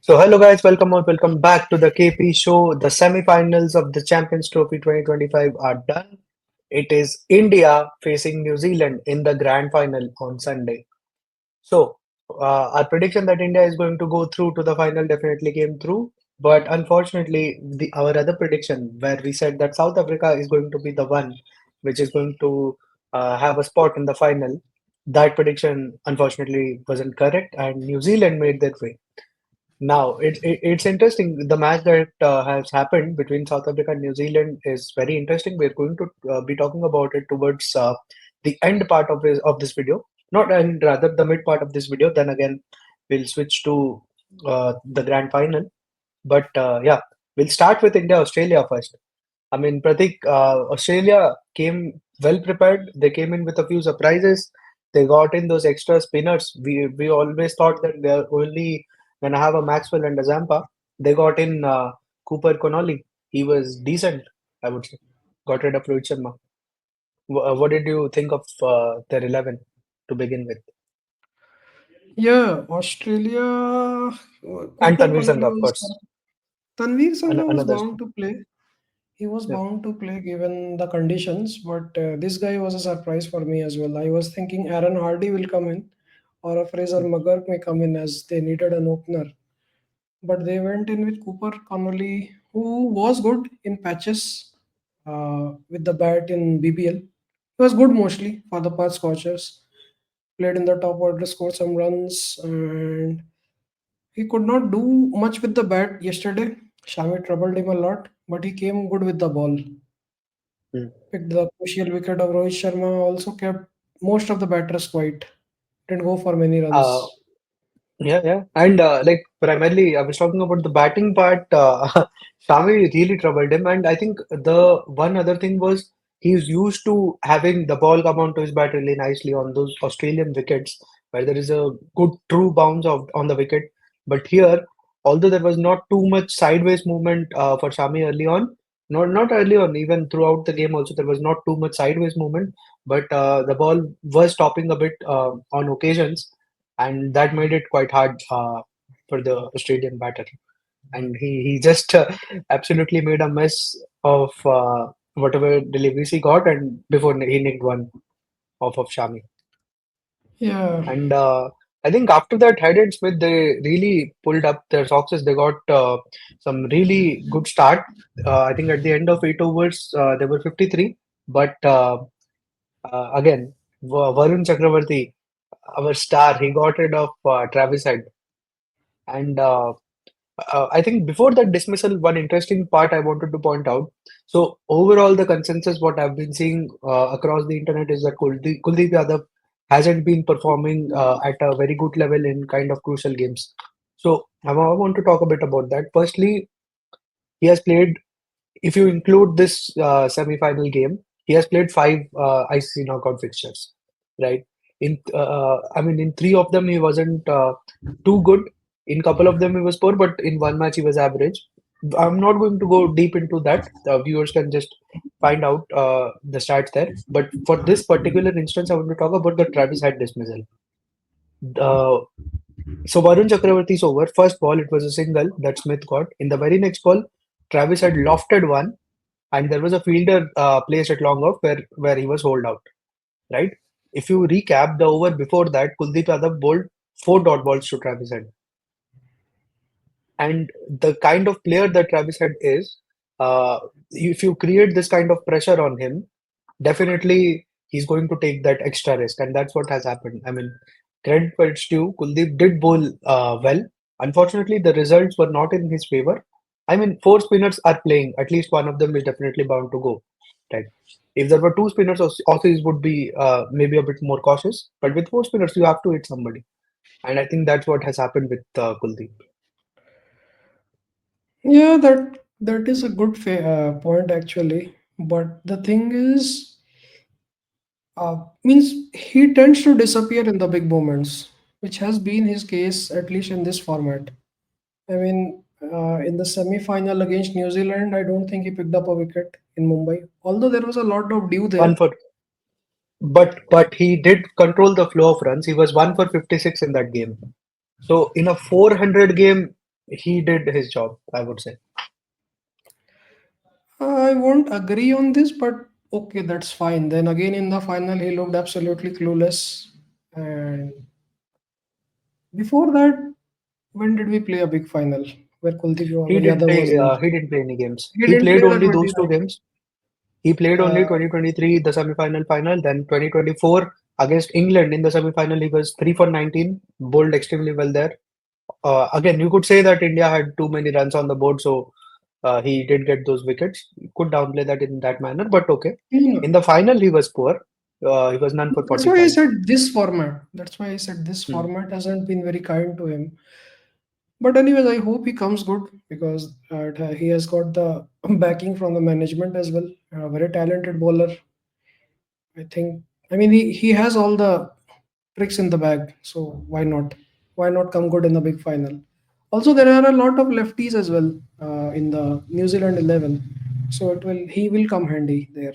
So, hello guys, welcome or welcome back to the KP show. The semi-finals of the Champions Trophy 2025 are done. It is India facing New Zealand in the grand final on Sunday. So, our prediction that India is going to go through to the final definitely came through. But unfortunately, our other prediction, where we said that South Africa is going to be the one which is going to have a spot in the final, that prediction unfortunately wasn't correct, and New Zealand made their way. Now, it's interesting. The match that has happened between South Africa and New Zealand is very interesting. We're going to be talking about it towards the end part of this video, not and rather the mid part of this video. Then again, we'll switch to the grand final. But yeah, we'll start with India Australia first. I mean, Pratik, Australia came well prepared. They came in with a few surprises. They got in those extra spinners. We always thought that they're only gonna have a Maxwell and a Zampa. They got in Cooper Connolly. He was decent, I would say. Got rid of Rohit Sharma. What did you think of their 11 to begin with? Yeah, Australia, And Cooper Tanvir Connolly Sangha, of was course. Tanveer Sangha was Another. bound to play. He was Yeah. bound to play given the conditions, but this guy was a surprise for me as well. I was thinking Aaron Hardy will come in, or a Fraser McGurk may come in as they needed an opener. But they went in with Cooper Connolly, who was good in patches with the bat in BBL. He was good mostly for the Perth Scorchers. Played in the top order, scored some runs, and he could not do much with the bat yesterday. Shami troubled him a lot, but he came good with the ball. Hmm. Picked the crucial wicket of Rohit Sharma, also kept most of the batters quiet. Didn't go for many Uh, runs. yeah. And like primarily, I was talking about the batting part. Shami really troubled him, and I think the one other thing was he's used to having the ball come onto his bat really nicely on those Australian wickets where there is a good true bounce of on the wicket. But here, although there was not too much sideways movement for Shami early on, not early on, even throughout the game also there was not too much sideways movement, but the ball was stopping a bit on occasions and that made it quite hard for the Australian batter. And he just absolutely made a mess of whatever deliveries he got, and before he nicked one off of Shami. Yeah, And I think after that, Hyde and Smith they really pulled up their socks. They got some really good start. I think at the end of 8 overs, they were 53. But again, Varun Chakravarti, our star, he got rid of Travis Head. And I think before that dismissal, one interesting part I wanted to point out. So overall, the consensus what I've been seeing across the internet is that Kuldeep Yadav hasn't been performing at a very good level in kind of crucial games. So I want to talk a bit about that. Firstly, he has played, if you include this semi-final game, he has played five ICC knockout fixtures, right? I mean, in three of them he wasn't too good. In couple of them he was poor, but in one match he was average. I'm not going to go deep into that. The viewers can just find out the stats there. But for this particular instance, I want to talk about the Travis Head dismissal. Uh, so Varun Chakravarti's over. First ball, it was a single that Smith got. In the very next ball, Travis had lofted one, and there was a fielder placed at long off where he was holed out. Right. If you recap the over before that, Kuldeep Yadav bowled four dot balls to Travis Head, and the kind of player that Travis Head is, if you create this kind of pressure on him, definitely he's going to take that extra risk, and that's what has happened. I mean, credit where it's due. Kuldeep did bowl well. Unfortunately, the results were not in his favor. I mean, four spinners are playing. At least one of them is definitely bound to go. Right. If there were two spinners, Aussies would be maybe a bit more cautious. But with four spinners, you have to hit somebody, and I think that's what has happened with Kuldeep. yeah, that is a good point actually. But the thing is, means he tends to disappear in the big moments, which has been his case at least in this format. I mean, in the semi-final against New Zealand, I don't think he picked up a wicket in Mumbai. Although there was a lot of dew there. One for but he did control the flow of runs. He was 1 for 56 in that game. So in a 400 game, he did his job, I would say. I won't agree on this, but okay, that's fine. Then again, in the final, he looked absolutely clueless. And before that, when did we play a big final where Kuldeep Yadav was there? He didn't play any games. He He didn't played play the only those two 29. games. He played Uh, only 2023, the semi-final final, then 2024 against England in the semi-final. He was 3 for 19, bowled extremely well there. Again, you could say that India had too many runs on the board, so he did get those wickets. You could downplay that in that manner, but okay. no, In the final, he was poor. He was none for that's why I 45. said this format. That's why I said this Hmm. format hasn't been very kind to him. But anyways, I hope he comes good because he has got the backing from the management as well. A very talented bowler. I think. I mean, he has all the tricks in the bag. So why not? Why not come good in the big final? Also, there are a lot of lefties as well in the New Zealand 11. So he will come handy there.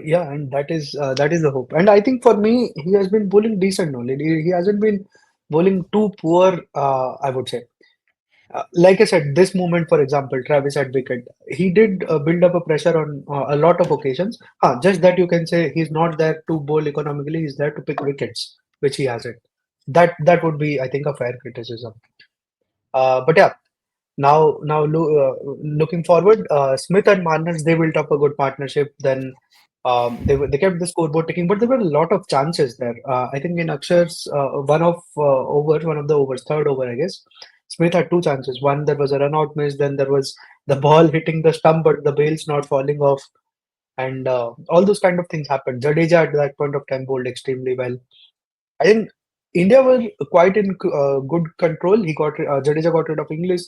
Yeah, and that is the hope. And I think for me, he has been bowling decent only. He hasn't been bowling too poor, I would say. Like I said, this moment, for example, Travis at wicket, he did build up a pressure on a lot of occasions. Just that you can say he's not there to bowl economically, he's there to pick wickets, which he hasn't. That would be, I think, a fair criticism. But yeah, looking forward, Smith and Marnus, they built up a good partnership. Then they kept the scoreboard ticking, but there were a lot of chances there. I think in Akshar's one of the overs, third over, I guess, Smith had two chances. One, there was a run out miss. Then there was the ball hitting the stump, but the bail's not falling off, and all those kind of things happened. Jadeja at that point of time bowled extremely well. I think India were quite in good control. Jadeja got rid of English,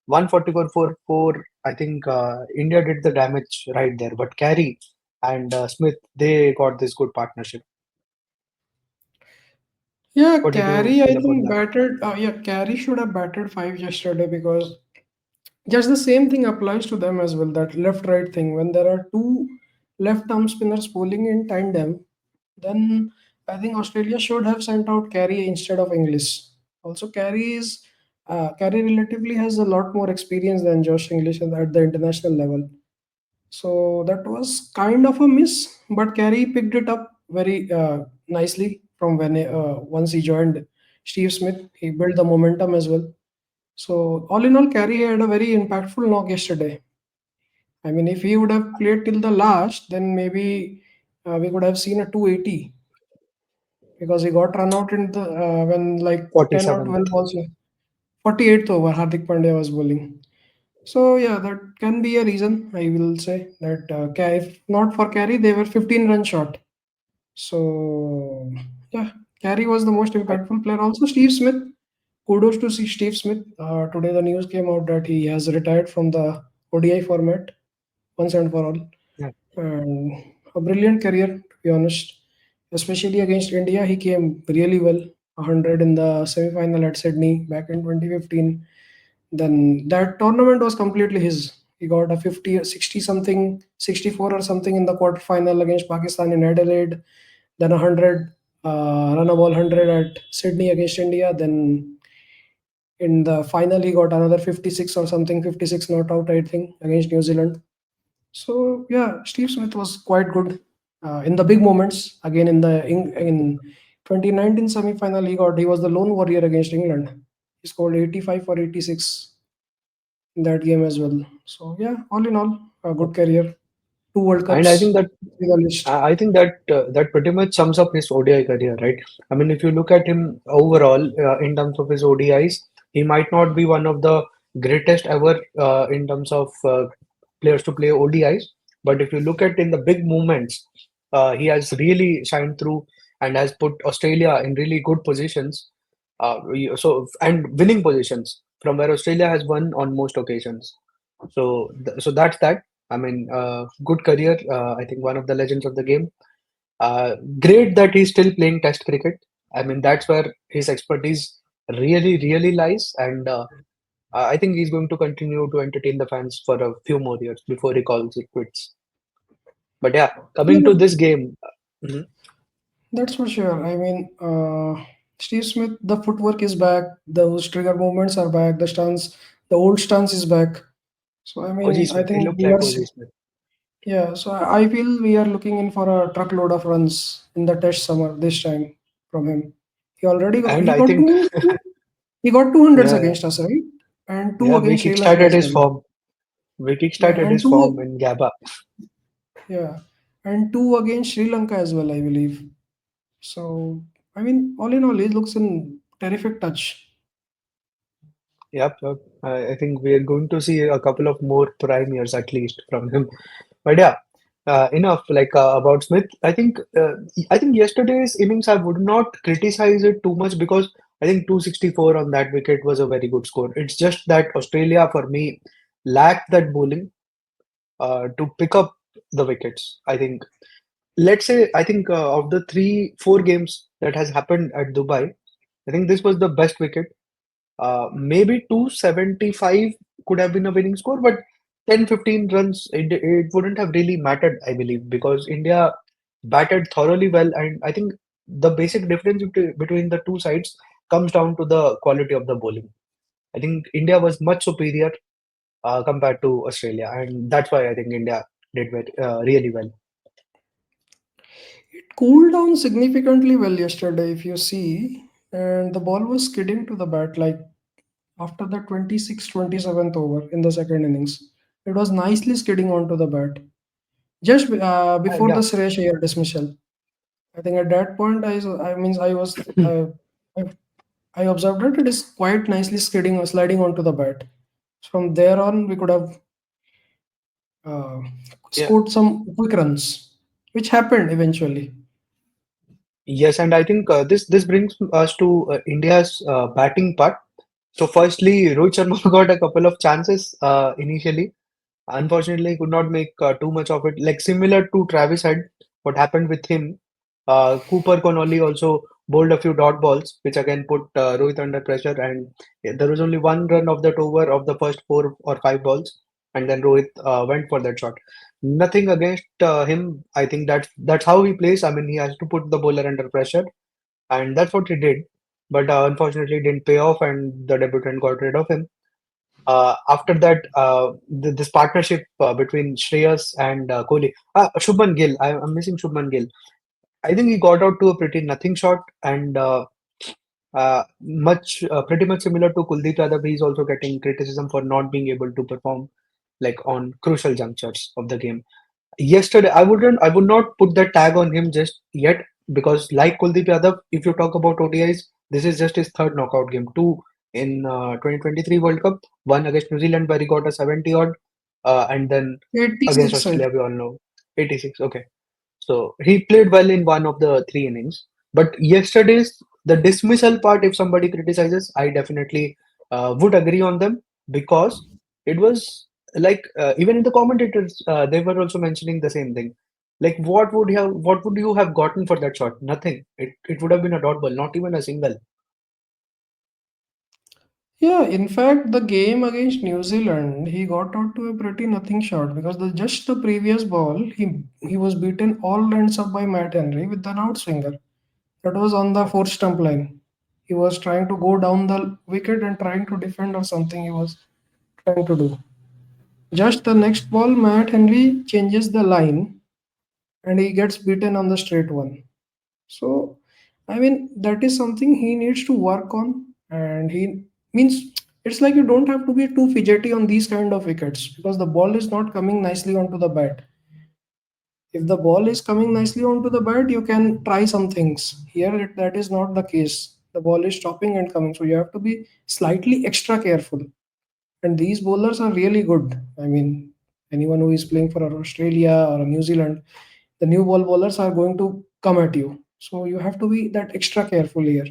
144 for 4. I think India did the damage right there. But Carey and Smith, they got this good partnership. Yeah, What did you Carey, I feel about think that? batted. Yeah, Carey should have batted five yesterday because just the same thing applies to them as well. That left-right thing. When there are two left-arm spinners bowling in tandem, then I think Australia should have sent out Carey instead of English. Also, Carey relatively has a lot more experience than Josh English at the international level. So that was kind of a miss, but Carey picked it up very nicely from when once he joined Steve Smith. He built the momentum as well. So all in all, Carey had a very impactful knock yesterday. I mean, if he would have played till the last, then maybe we could have seen a 280 because he got run out in the when like 10 or 47th. 12 balls. 48th over, Hardik Pandya was bowling. So yeah, that can be a reason. I will say that if not for Carey, they were 15 runs short. So yeah, Carey was the most I, impactful player. Also, Steve Smith. Kudos to see Steve Smith. Today the news came out that he has retired from the ODI format once and for all, yeah. and a brilliant career to be honest. Especially against India, he came really well. 100 in the semi-final at Sydney back in 2015. Then that tournament was completely his. He got a 50, 60 something, 64 or something in the quarterfinal against Pakistan in Adelaide. Then 100, run a ball 100 at Sydney against India. Then in the final, he got another 56 or something, 56 not out, I think, against New Zealand. So yeah, Steve Smith was quite good in the big moments. Again, in 2019 semi-final, he was the lone warrior against England. He scored 85 for 86 in that game as well. So yeah, all in all, a good career. Two World And I think Cups that in the list. I think that that pretty much sums up his ODI career, right? I mean, if you look at him overall in terms of his ODIs, he might not be one of the greatest ever in terms of players to play ODIs, but if you look at in the big moments, he has really shined through and has put Australia in really good positions. And winning positions from where Australia has won on most occasions. So that's that. I mean, good career. I think one of the legends of the game. Great that he's still playing Test cricket. I mean, that's where his expertise really lies, and I think he's going to continue to entertain the fans for a few more years before he calls it quits. But yeah, coming Yeah, to this game, mhm, that's for sure. I mean, Steve Smith, the footwork is back, those trigger movements are back, the old stance is back. So I OG mean, I Smith. He think looked we like are, OG Smith. yeah. So I feel we are looking in for a truckload of runs in the Test summer this time from him. And He I got think, he got 200s yeah, against us, right? And two yeah, we against Sri Lanka kickstarted as his well. form. We Yeah, kickstarted and his two form in Gabba. yeah, and two against Sri Lanka as well, I believe. So I mean, all in all, he looks in terrific touch. Yep, yep. I think we are going to see a couple of more prime years at least from him. But yeah, enough about Smith. I think yesterday's innings I would not criticize it too much because I think 264 on that wicket was a very good score. It's just that Australia for me lacked that bowling to pick up the wickets. I think let's say I think of the 3 4 games that has happened at Dubai, I think this was the best wicket. Maybe 275 could have been a winning score, but 10 15 runs, it wouldn't have really mattered, I believe, because India batted thoroughly well. And I think the basic difference between the two sides comes down to the quality of the bowling. I think India was much superior compared to Australia, and that's why I think India did really well. It cooled down significantly well yesterday, if you see, and the ball was skidding to the bat like after the 26th, 27th over in the second innings. It was nicely skidding onto the bat just before the Yeah. Suresh Iyer dismissal. I think at that point, I, I observed that it is quite nicely skidding or sliding onto the bat. From there on, we could have uh, Yeah. scored some quick runs, which happened eventually. Yes, and I think this brings us to India's batting part. So, firstly, Rohit Sharma got a couple of chances initially. Unfortunately, he could not make too much of it. Like similar to Travis Head, what happened with him, Cooper Connolly also bowled a few dot balls, which again put Rohit under pressure. And there was only 1 run of that over of the first 4 or 5 balls, and then Rohit went for that shot. Nothing against him. I think that's how he plays. I mean, he has to put the bowler under pressure, and that's what he did. But unfortunately, it didn't pay off, and the debutant got rid of him. After that, this partnership between Shreyas and Kohli. Shubman Gill. I'm missing Shubman Gill. I think he got out to a pretty nothing shot and pretty much similar to Kuldeep Yadav. He's also getting criticism for not being able to perform like on crucial junctures of the game. Yesterday, I would not put the tag on him just yet because, like Kuldeep Yadav, if you talk about ODIs, this is just his third knockout game. Two in 2023 World Cup, one against New Zealand where he got a 70 odd, and then against 86, I Australia, we all know 86. Okay, so he played well in one of the 3 innings. But yesterday's the dismissal part, if somebody criticizes, I definitely would agree on them because it was even in the commentators, they were also mentioning the same thing. Like, what would you have gotten for that shot? Nothing. It would have been a dot ball, not even a single. Yeah, in fact, the game against New Zealand, he got out to a pretty nothing shot because just the previous ball, he was beaten all ends up by Matt Henry with an outswinger. That was on the fourth stump line. He was trying to go down the wicket and trying to defend or something he was trying to do. Just the next ball, Matt Henry changes the line and he gets beaten on the straight one. So, I mean, that is something he needs to work on. And he means it's like you don't have to be too fidgety on these kind of wickets because the ball is not coming nicely onto the bat. If the ball is coming nicely onto the bat, you can try some things. Here, that is not the case. The ball is stopping and coming. So, you have to be slightly extra careful. And these bowlers are really good. I mean, anyone who is playing for Australia or New Zealand, the new ball bowlers are going to come at you. So you have to be that extra careful here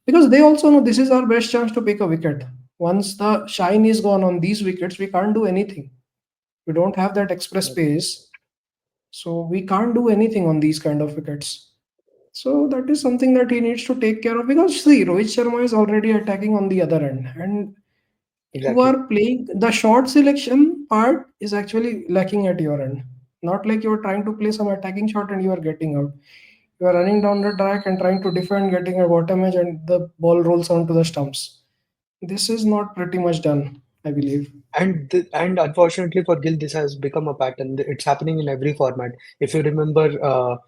because they also know this is our best chance to pick a wicket. Once the shine is gone on these wickets, we can't do anything. We don't have that express pace, so we can't do anything on these kind of wickets. So that is something that he needs to take care of because see, Rohit Sharma is already attacking on the other end, and you Exactly. are playing the short selection part is actually lacking at your end. Not like you're trying to play some attacking shot and you are getting out. You are running down the track and trying to defend, getting a bottom edge, and the ball rolls onto the stumps. This is not pretty much done, I believe. And unfortunately for Gill, this has become a pattern. It's happening in every format. If you remember,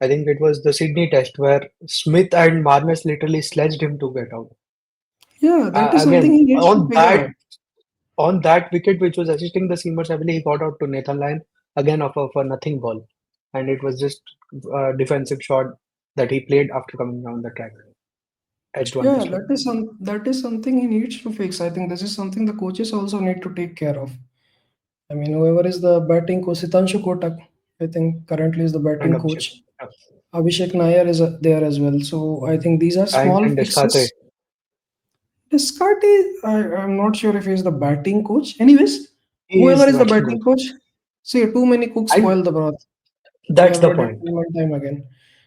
I think it was the Sydney Test where Smith and Marnus literally sledged him to get out. Yeah, that is something Again, he needs to figure out. on that wicket which was assisting the seamers heavily, he got out to Nathan Lyon again of a nothing ball, and it was just a defensive shot that he played after coming down the track, edged one to Yeah, slow. that is something he needs to fix. I think this is something the coaches also need to take care of. I mean, whoever is the batting coach, Sitanshu Kotak, I think currently is the And batting Abhishek, coach. yeah. Abhishek Nair is there as well. So I think these are small And Descarte, fixes. Descartes, I'm not sure if he's the batting coach. Anyways, he whoever is is the the batting batting coach, coach, see, too many cooks and spoil the broth. We that's have the heard it point. time and time again.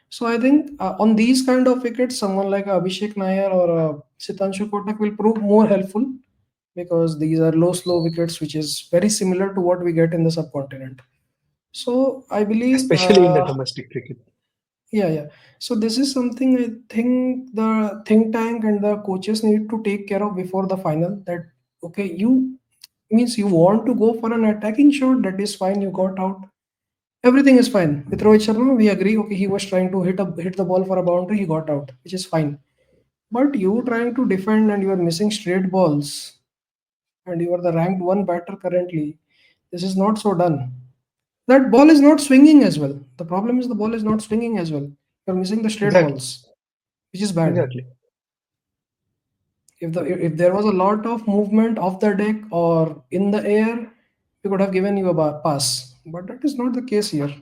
So I think on these kind of wickets, someone like Abhishek Nair or Sitanshu Kotak will prove more helpful because these are low slow wickets, which is very similar to what we get in the subcontinent. So I believe, Especially in the domestic cricket. yeah, yeah. So this is something I think the think tank and the coaches need to take care of before the final. That okay, you means you want to go for an attacking shot, that is fine. You got out. Everything is fine. With Rohit Sharma, we agree. Okay, he was trying to hit the ball for a boundary. He got out, which is fine. But you trying to defend and you are missing straight balls, and you are the ranked one batter currently. This is not so done. That ball is not swinging as well. The problem is the ball is not swinging as well. You're missing the straight Exactly, balls, which is bad. exactly. If there was a lot of movement off the deck or in the air, we could have given you a pass. But that is not the case here.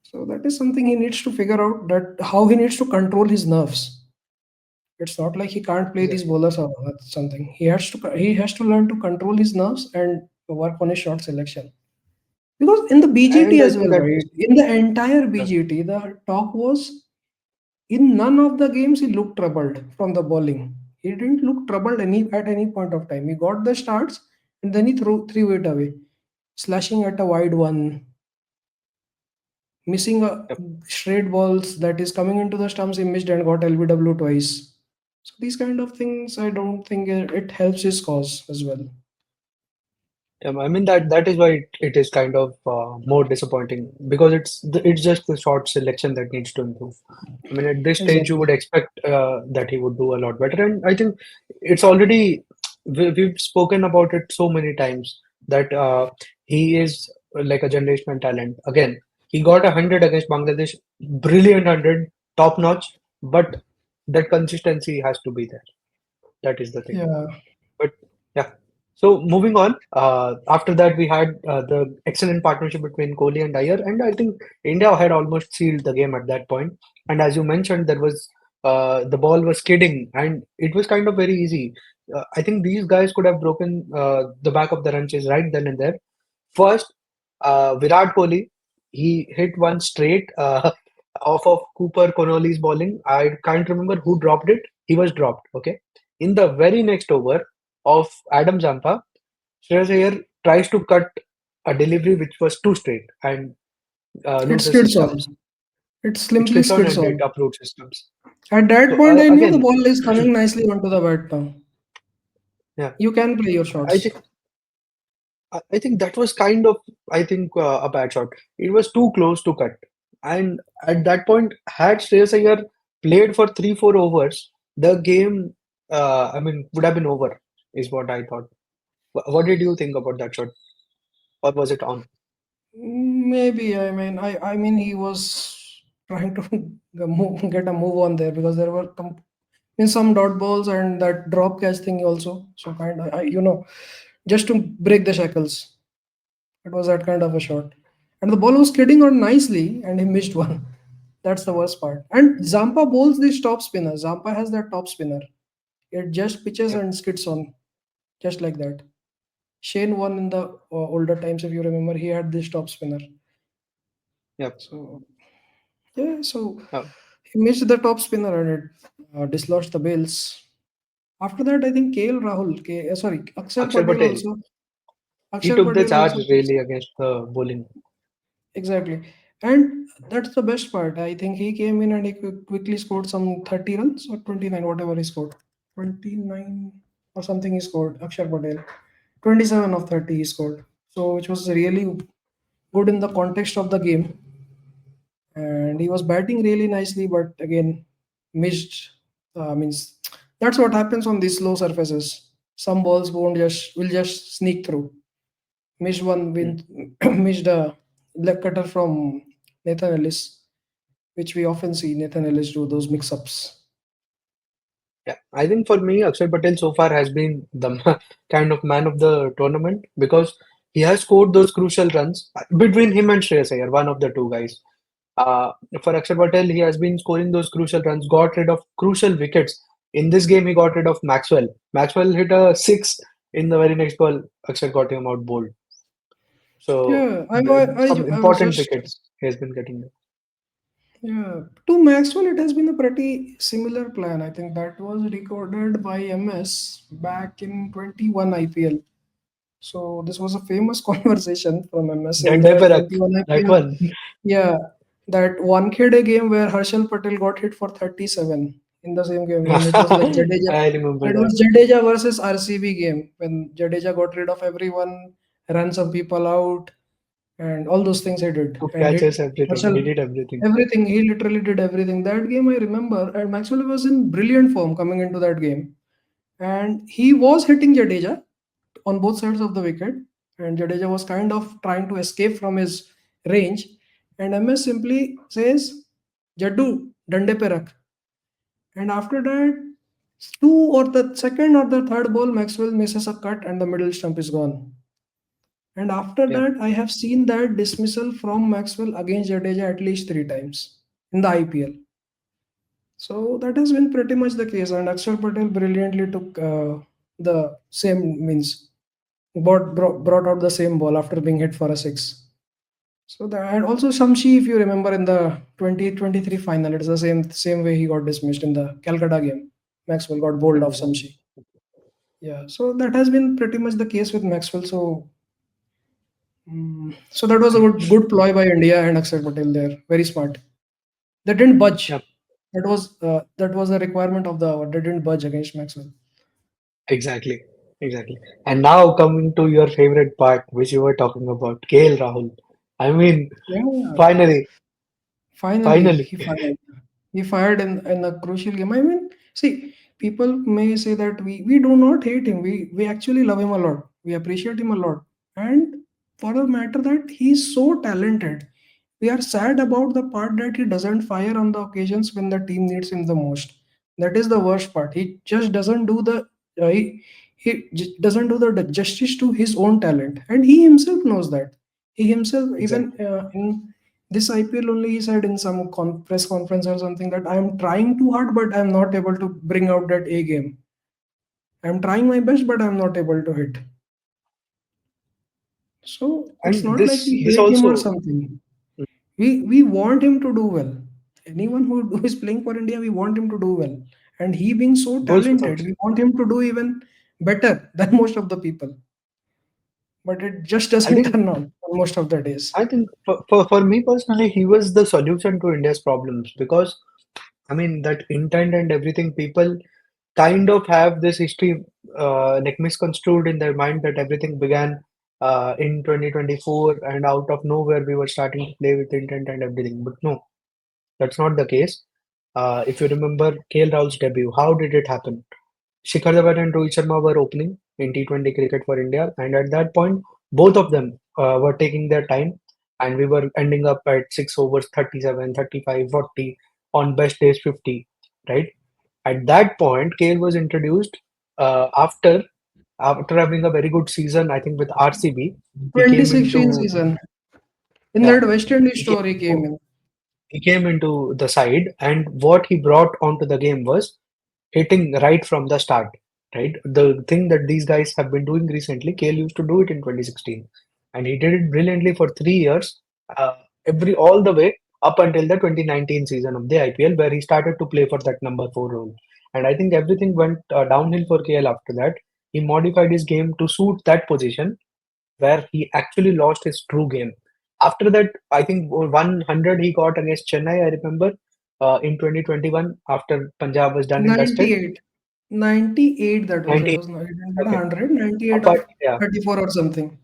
So that is something he needs to figure out, that how he needs to control his nerves. It's not like he can't play these Exactly. bowlers or something. He has to learn to control his nerves and work on his shot selection. Because in the BGT And I as think well, that right? In the entire yeah, BGT, the talk was in none of the games he looked troubled from the bowling. He didn't look troubled at any point of time. He got the starts and then he threw it away, slashing at a wide one, missing a yep. straight balls that is coming into the stumps. He missed and got LBW twice. So these kind of things, I don't think it helps his cause as well. I mean that is why it is kind of more disappointing because it's just the short selection that needs to improve. I mean, at this stage, you Exactly. would expect that he would do a lot better, and I think it's already we've spoken about it so many times that he is like a generational talent. Again, he got 100 against Bangladesh, brilliant 100, top notch, but that consistency has to be there. That is the thing. Yeah. But yeah. So moving on, after that we had the excellent partnership between Kohli and Iyer, and I think India had almost sealed the game at that point. And as you mentioned, there was the ball was skidding, and it was kind of very easy. I think these guys could have broken the back of the run chase right then and there. First, Virat Kohli, he hit one straight off of Cooper Connolly's bowling. I can't remember who dropped it. He was dropped. Okay. In the very next over of Adam Zampa, Shreyas Iyer tries to cut a delivery which was too straight and It loses his skids stumps. on. It It simply skids on skids and it on. uproots his stumps. At that So point, I knew the again, ball is coming nicely onto the bat now. yeah, You can play your I shots. think I think that was kind of I think a bad shot. It was too close to cut, and at that point, had Shreyas Iyer played for 3 4 overs, the game I mean would have been over. Is what I thought. What did you think about that shot, or was it on? Maybe, I mean he was trying to get a move on there because there were in some dot balls and that drop catch thing also. So kind of, just to break the shackles. It was that kind of a shot. And the ball was skidding on nicely and he missed one. That's the worst part. And Zampa bowls this top spinner. Zampa has that top spinner. It just pitches Yeah, and skids on, just like that. Shane won in the older times, if you remember, he had this top spinner. yeah, So, yeah, so yeah. he missed the top spinner and it dislodged the bails. After that, I think KL Rahul, sorry, Akshar Akshar Patel Patel, also. he Akshar took the Patel charge also. really against the bowling. Exactly. And that's the best part. I think he came in and he quickly scored some 30 runs or 29, whatever he scored. 29 or something he scored, Akshar Patel. 27 of 30 he scored. So, which was really good in the context of the game. And he was batting really nicely, but again, missed. Means that's what happens on these slow surfaces. Some balls won't just will just sneak through. Missed one, Mm. missed a leg cutter from Nathan Ellis, which we often see Nathan Ellis do those mix-ups. Yeah, I think for me, Akshay Patel so far has been the kind of man of the tournament because he has scored those crucial runs between him and Shreyas Iyer, one of the two guys. Uh, for Akshay Patel, he has been scoring those crucial runs, got rid of crucial wickets. In this game, he got rid of Maxwell. Maxwell hit a six in the very next ball. Akshay got him out bowled. So Yeah, I some I was important just wickets he has been getting. yeah. To Maxwell, it has been a pretty similar plan. I think that was recorded by MS back in 21 IPL. So this was a famous conversation from MS in Dande the Parak, 21 that IPL. one. Yeah, that one KD game where Harshal Patel got hit for 37 in the same game when it was like Jadeja. I remember It that. was Jadeja versus RCB game when Jadeja got rid of everyone, ran some people out, and all those things he did Took and hit catches, everything. He Harshal. did everything. Everything, he literally did everything. That game I remember, and Maxwell was in brilliant form coming into that game, and he was hitting Jadeja on both sides of the wicket, and Jadeja was kind of trying to escape from his range, and MS simply says, "Jaddu, dande pe rakh." And after that, two or the second or the third ball, Maxwell misses a cut, and the middle stump is gone. And after Yeah. that, I have seen that dismissal from Maxwell against Jadeja at least three times in the IPL. So that has been pretty much the case, and Akshar Patel brilliantly took the same means brought out the same ball after being hit for a six. So that, and also Shamshi, if you remember in the 2023 final, it's the same way he got dismissed in the Calcutta game. Maxwell got bowled off Shamshi. Yeah, so that has been pretty much the case with Maxwell. So so that was a good ploy by India and Akshar Patel there. Very smart. They didn't budge. Yep. That was a requirement of the hour. They didn't budge against Maxwell. Exactly. Exactly. And now coming to your favorite part, which you were talking about, KL Rahul. I mean, Yeah, finally, finally finally. he fired in a crucial game. I mean, see, people may say that we do not hate him. We actually love him a lot. We appreciate him a lot. And for the matter that he's so talented, we are sad about the part that he doesn't fire on the occasions when the team needs him the most. That is the worst part. He just doesn't do the doesn't do the justice to his own talent, and he himself knows that. He himself, even Exactly. in this IPL only, he said in some press conference or something that I am trying too hard, but I am not able to bring out that A game. I am trying my best, but I am not able to hit. So it's And not like we this hate him or also, something. We want him to do well. Anyone who is playing for India, we want him to do well. And he being so goes without talented, saying. we want him to do even better than most of the people. But it just I doesn't think turn out on most of the days. for me personally, he was the solution to India's problems because I mean that intent and everything, people kind of have this history like misconstrued in their mind that everything began in 2024 and out of nowhere we were starting to play with intent and everything. But no, that's not the case. If you remember KL Rahul's debut, how did it happen? Shikhar Dhawan and Rohit Sharma were opening in T20 cricket for India, and at that point, both of them were taking their time, and we were ending up at 6 overs, 37, 35, 40, on best days 50, right? At that point, KL was introduced after having a very good season, I think with RCB. He came 2016 into season. In yeah, that West Indies he came story came into in. he came into the side, and what he brought onto the game was hitting right from the start. Right, the thing that these guys have been doing recently, KL used to do it in 2016, and he did it brilliantly for 3 years, uh, every all the way up until the 2019 season of the IPL, where he started to play for that number four role. And I think everything went downhill for KL after that. He modified his game to suit that position, where he actually lost his true game. After that, I think 100 he got against Chennai. I remember in 2021 after Punjab was done and dusted. 98. 98 that was. It 90. was not, it didn't get Okay. 100, 98 Apart, of yeah, 34 or something.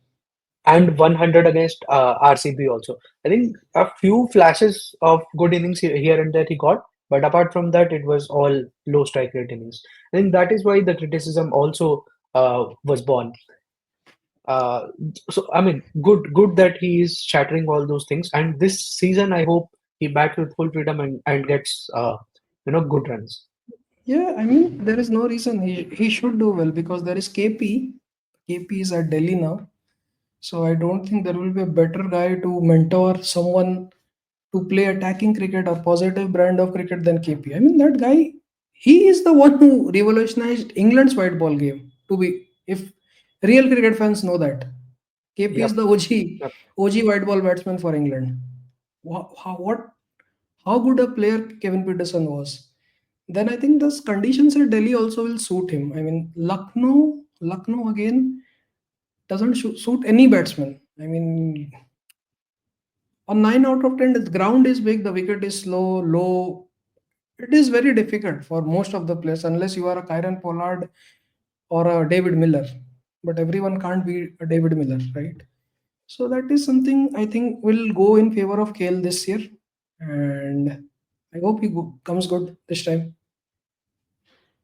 and 100 against RCB also. I think a few flashes of good innings here and there he got, but apart from that, it was all low strike rate innings. I think that is why the criticism also was born. Uh, so I mean, good that he is shattering all those things. And this season, I hope he bats with full freedom and gets good runs. Yeah, I mean, there is no reason he should do well because there is KP. KP is at Delhi now. So I don't think there will be a better guy to mentor someone to play attacking cricket or positive brand of cricket than KP. I mean, that guy, he is the one who revolutionized England's white ball game. To be, if real cricket fans know that, KP is Yep. the OG, Yep. OG white ball batsman for England. What how good a player Kevin Peterson was. Then I think the conditions at Delhi also will suit him. I mean, Lucknow again doesn't suit any batsman. I mean, on 9 out of 10, the ground is big, the wicket is slow, low. It is very difficult for most of the players unless you are a Kyron Pollard or a David Miller. But everyone can't be a David Miller, right? So that is something I think will go in favor of KL this year, and I hope he comes good this time.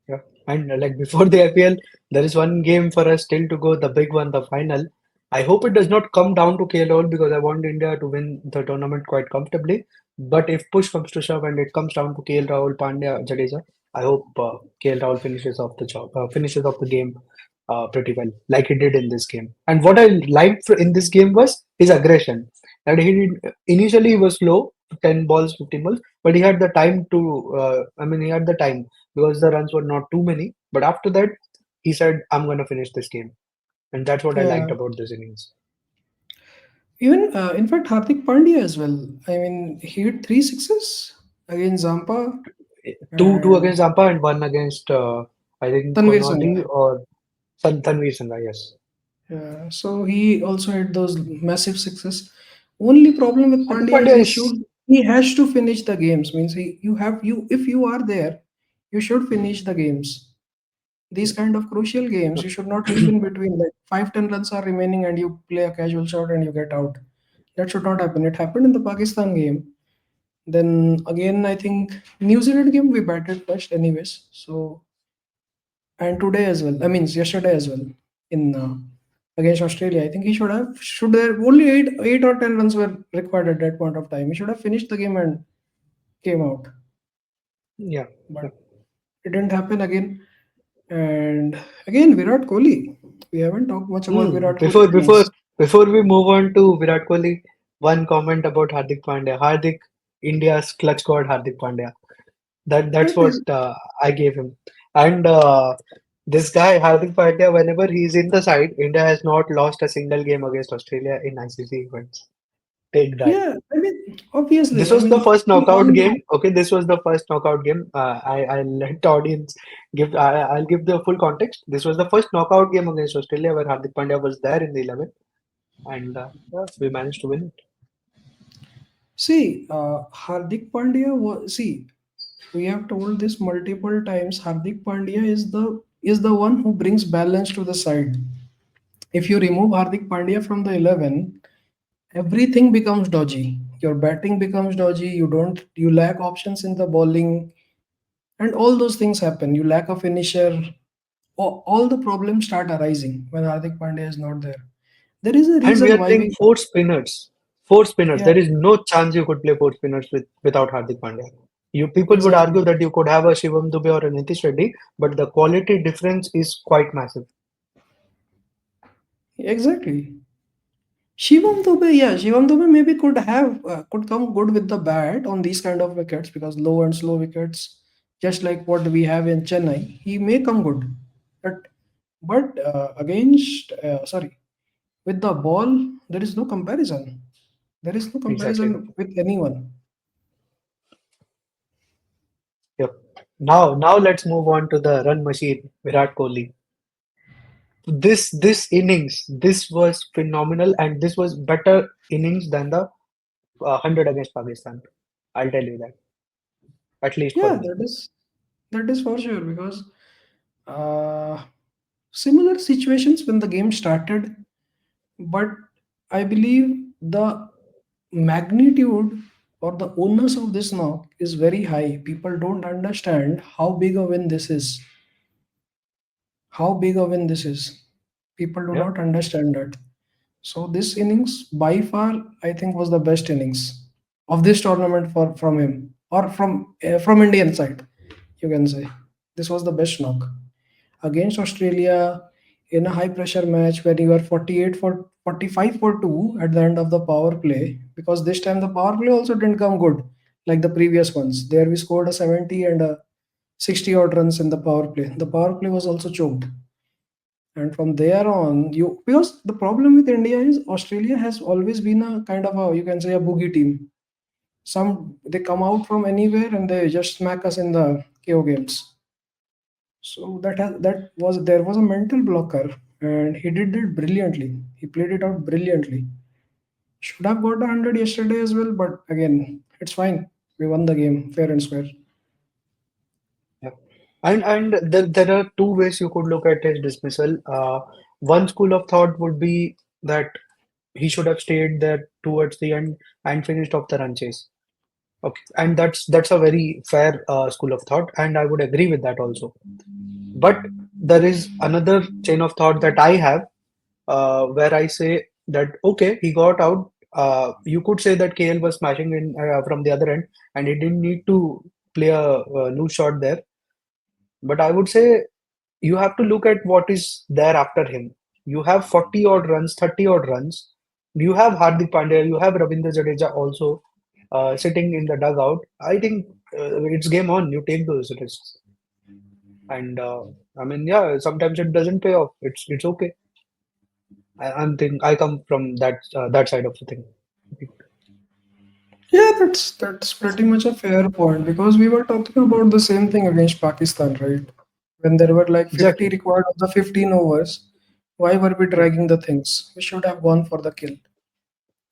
Yeah. And like before the IPL, there is one game for us still to go, the big one, the final. I hope it does not come down to KL because I want India to win the tournament quite comfortably. But if push comes to shove and it comes down to KL Rahul, Pandya, Jadeja, I hope KL Rahul finishes off the game pretty well, like he did in this game. And what I liked in this game was his aggression. And initially he was slow, 10 balls, 15 balls, but he had the time to. He had the time because the runs were not too many. But after that, he said, "I'm going to finish this game," and that's what I liked Yeah, about this innings. even in fact Hardik Pandya as well. I mean, he hit three sixes against Zampa Two and against Zampa and one against I think Tanvir Sangha. Konodi or Tanvir Sangha. Yes, Yeah, so he also hit those massive sixes. Only problem with Hardik Pandya is Pandya is he has to finish the games. Means you have you if you are there, you should finish the games. These kind of crucial games, you should not leave in between. Like 5-10 runs are remaining and you play a casual shot and you get out. That should not happen. It happened in the Pakistan game. Then again, I think New Zealand game we batted first, anyways. So and today as well. I mean, yesterday as well in against Australia. I think he should have only eight or 10 runs were required at that point of time. He should have finished the game and came out, yeah. but it didn't happen again. And again, Virat Kohli. We haven't talked much about Hmm. Virat Kohli. Before we move on to Virat Kohli, one comment about Hardik Pandya. India's clutch god Hardik Pandya. That's It what is I gave him. And this guy Hardik Pandya, whenever he's in the side, India has not lost a single game against Australia in ICC events. Take that. yeah. I mean, obviously, This I was the mean, first we all knockout know. game. Okay, this was the first knockout game. I'll let the audience give. I'll give the full context. This was the first knockout game against Australia where Hardik Pandya was there in the 11, and yeah, we managed to win it. See, Hardik Pandya was see. We have told this multiple times. Hardik Pandya is the one who brings balance to the side. If you remove Hardik Pandya from the 11, everything becomes dodgy. Your batting becomes dodgy. You lack options in the bowling, and all those things happen. You lack a finisher. All the problems start arising when Hardik Pandya is not there. There is a And we reason are why playing we, four spinners. Four spinners. yeah, There is no chance you could play four spinners without Hardik Pandya. You people would argue exactly, that you could have a Shivam Dube or a Nitish Reddy, but the quality difference is quite massive. exactly. Shivam Dube, yeah, Shivam Dube maybe could come good with the bat on these kind of wickets because low and slow wickets, just like what we have in Chennai, he may come good. But against sorry, with the ball, there is no comparison. There is no Exactly. comparison with anyone. Yep. Now let's move on to the run machine, Virat Kohli. this innings, this was phenomenal, and this was better innings than the 100 against Pakistan. I'll tell you that, at least for Yeah, me. that is for sure because uh, similar situations when the game started, but I believe the magnitude or the onus of this knock is very high. People don't understand how big a win this is. How big a win this is. People do Yeah, not understand that. So this innings by far I think was the best innings of this tournament for from him or from Indian side. You can say this was the best knock against Australia in a high pressure match when you were 48 for 45 for 2 at the end of the power play, because this time the power play also didn't come good like the previous ones. There we scored a 70 and a 60 odd runs in the power play. The power play was also choked. And from there on, you because the problem with India is Australia has always been a kind of a, you can say, a boogie team. Some they come out from anywhere and they just smack us in the KO games. So that was there was a mental blocker, and he did it brilliantly. He played it out brilliantly. Should have got 100 yesterday as well, but again, it's fine. We won the game fair and square. yeah. And there are two ways you could look at his dismissal. One school of thought would be that he should have stayed there towards the end and finished off the run chase. Okay, and that's a very fair school of thought, and I would agree with that also. But there is another chain of thought that I have, where I say that okay, he got out. You could say that KL was smashing in from the other end, and he didn't need to play a loose shot there. But I would say you have to look at what is there after him. You have 40 odd runs, 30 odd runs. You have Hardik Pandya, you have Ravindra Jadeja also sitting in the dugout. I think it's game on. You take those risks, and I mean, yeah, sometimes it doesn't pay off. It's okay. I come from that side of the thing. Yeah, that's pretty much a fair point because we were talking about the same thing against Pakistan, right? When there were like 50 Exactly. required of the 15 overs, why were we Yeah. dragging the things? We should have gone for the kill.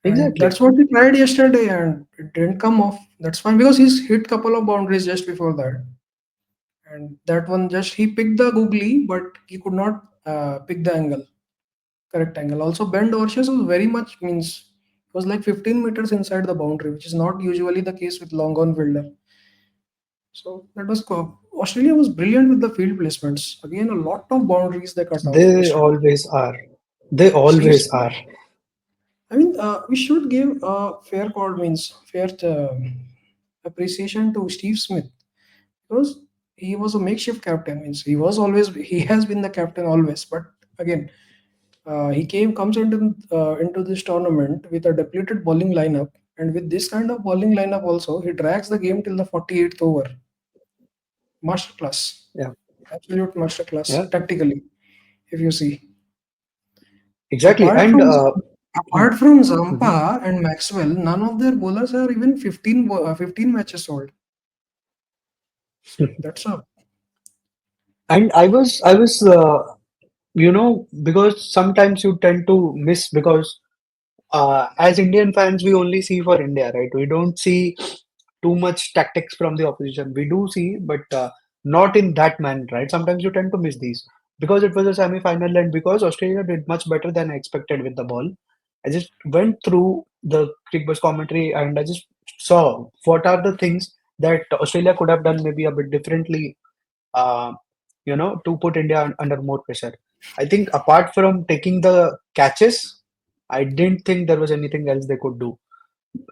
And Exactly. that's what we tried yesterday, and it didn't come off. That's fine because he's hit couple of boundaries just before that. And that one just he picked the googly, but he could not pick the angle, correct angle. Also, Ben Dorsius was very much means it was like 15 meters inside the boundary, which is not usually the case with long on fielder. So that was Australia was brilliant with the field placements. Again, a lot of boundaries they cut off They yesterday. always are. They Steve always Smith. are. I mean, we should give a fair call means fair appreciation to Steve Smith because he was a makeshift captain. Means he has been the captain always, but again, he comes into this tournament with a depleted bowling lineup, and with this kind of bowling lineup also, he drags the game till the 48th over. Masterclass, Yeah. absolute masterclass Yeah. tactically. If you see, Exactly. apart And from mhm, apart from mhm. Zampa and Maxwell, none of their bowlers are even 15 matches old. That's a And I was, because sometimes you tend to miss because as Indian fans, we only see for India, right? We don't see too much tactics from the opposition. We do see, but not in that manner, right? Sometimes you tend to miss these because it was a semi-final and because Australia did much better than I expected with the ball. I just went through the Crickbus commentary and I just saw what are the things that Australia could have done maybe a bit differently, uh, to put India under more pressure. I think apart from taking the catches, I didn't think there was anything else they could do.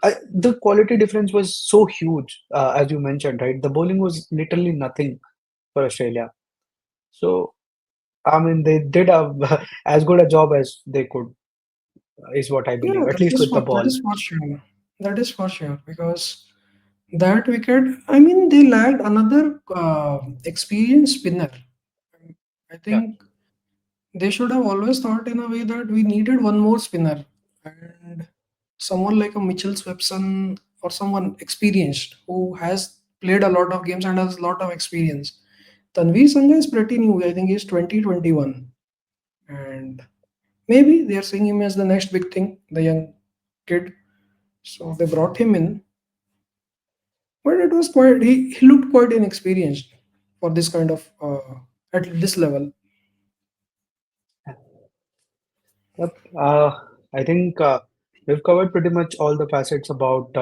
The quality difference was so huge, as you mentioned, right? The bowling was literally nothing for Australia. So, I mean, they did as good a job as they could, is what I yeah. believe, at least with the That ball. is for sure. That is for sure because that wicket. I mean, they lacked another experienced spinner. I Yeah. think they should have always thought in a way that we needed one more spinner and someone like a Mitchell Swepson or someone experienced who has played a lot of games and has a lot of experience. Tanveer Sangha is pretty new. I think he's 2021. and maybe they are seeing him as the next big thing, the young kid. So they brought him in, but it was quite. He looked quite inexperienced for this kind of at this level. Yep. I think we've covered pretty much all the facets about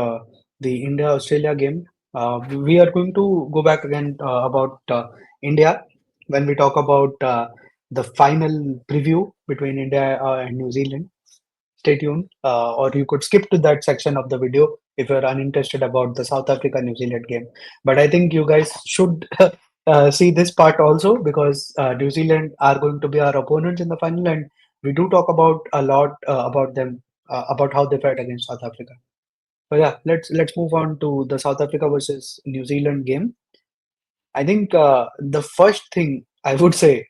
the India-Australia game. We are going to go back again about India when we talk about the final preview between India and New Zealand. Stay tuned, or you could skip to that section of the video if you're uninterested about the South Africa New Zealand game. But I think you guys should see this part also because New Zealand are going to be our opponents in the final, and we do talk about a lot about them, about how they fight against South Africa. So yeah, let's move on to the South Africa versus New Zealand game. I think the first thing I would say,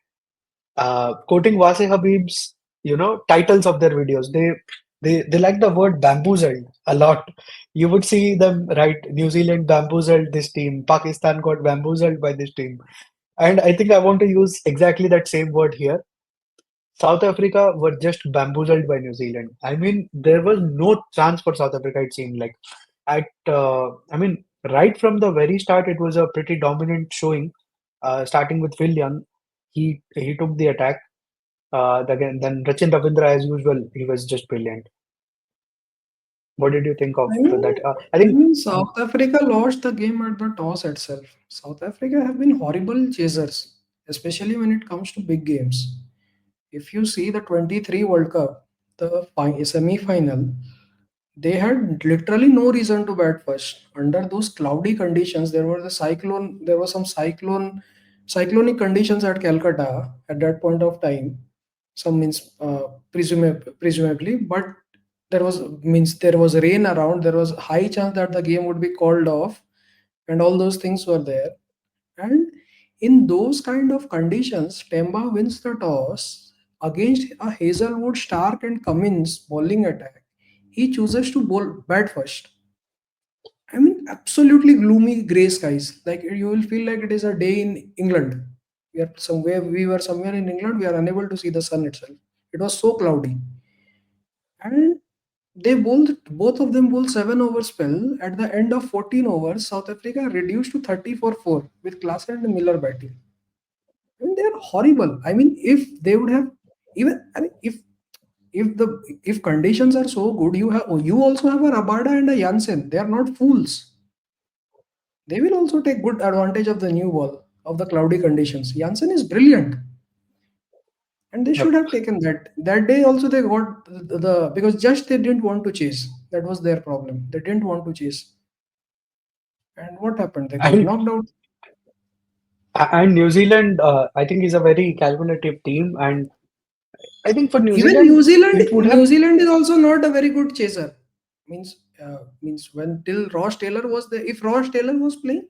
quoting Wase Habib's, titles of their videos. They like the word bamboozled a lot. You would see them write New Zealand bamboozled this team, Pakistan got bamboozled by this team. And I think I want to use exactly that same word here. South Africa were just bamboozled by New Zealand. I mean, there was no chance for South Africa, it seemed like. I mean, right from the very start, it was a pretty dominant showing, starting with Phil Young. He took the attack. Then Rachin Ravindra, as usual, he was just brilliant. What did you think of I mean, that? I think South Africa lost the game at the toss itself. South Africa have been horrible chasers, especially when it comes to big games. If you see the 23 World Cup, the semi-final, they had literally no reason to bat first. Under those cloudy conditions, there was some cyclonic conditions at Calcutta at that point of time. Some means presumably, but there was rain around. There was high chance that the game would be called off, and all those things were there. And in those kind of conditions, Temba wins the toss against a Hazelwood, Stark, and Cummins bowling attack. He chooses to bowl bat first. I mean, absolutely gloomy grey skies. Like you will feel like it is a day in England. We were somewhere in England. We are unable to see the sun itself. It was so cloudy, and they both of them bowled 7 over spell. At the end of 14 overs, South Africa reduced to 30 for 4 with Klassen and Miller batting. I mean, they are horrible. I mean, if they would have even, I mean, if conditions are so good, you also have a Rabada and a Jansen. They are not fools. They will also take good advantage of the new ball of the cloudy conditions. Jansen is brilliant, and they should yep. have taken that. That day also they got because just they didn't want to chase. That was their problem. They didn't want to chase, and what happened? They got And knocked out. and New Zealand, I think, is a very calculative team, and I think for New Even Zealand, it would have. New Zealand is also not a very good chaser. Means when till Ross Taylor was there, if Ross Taylor was playing,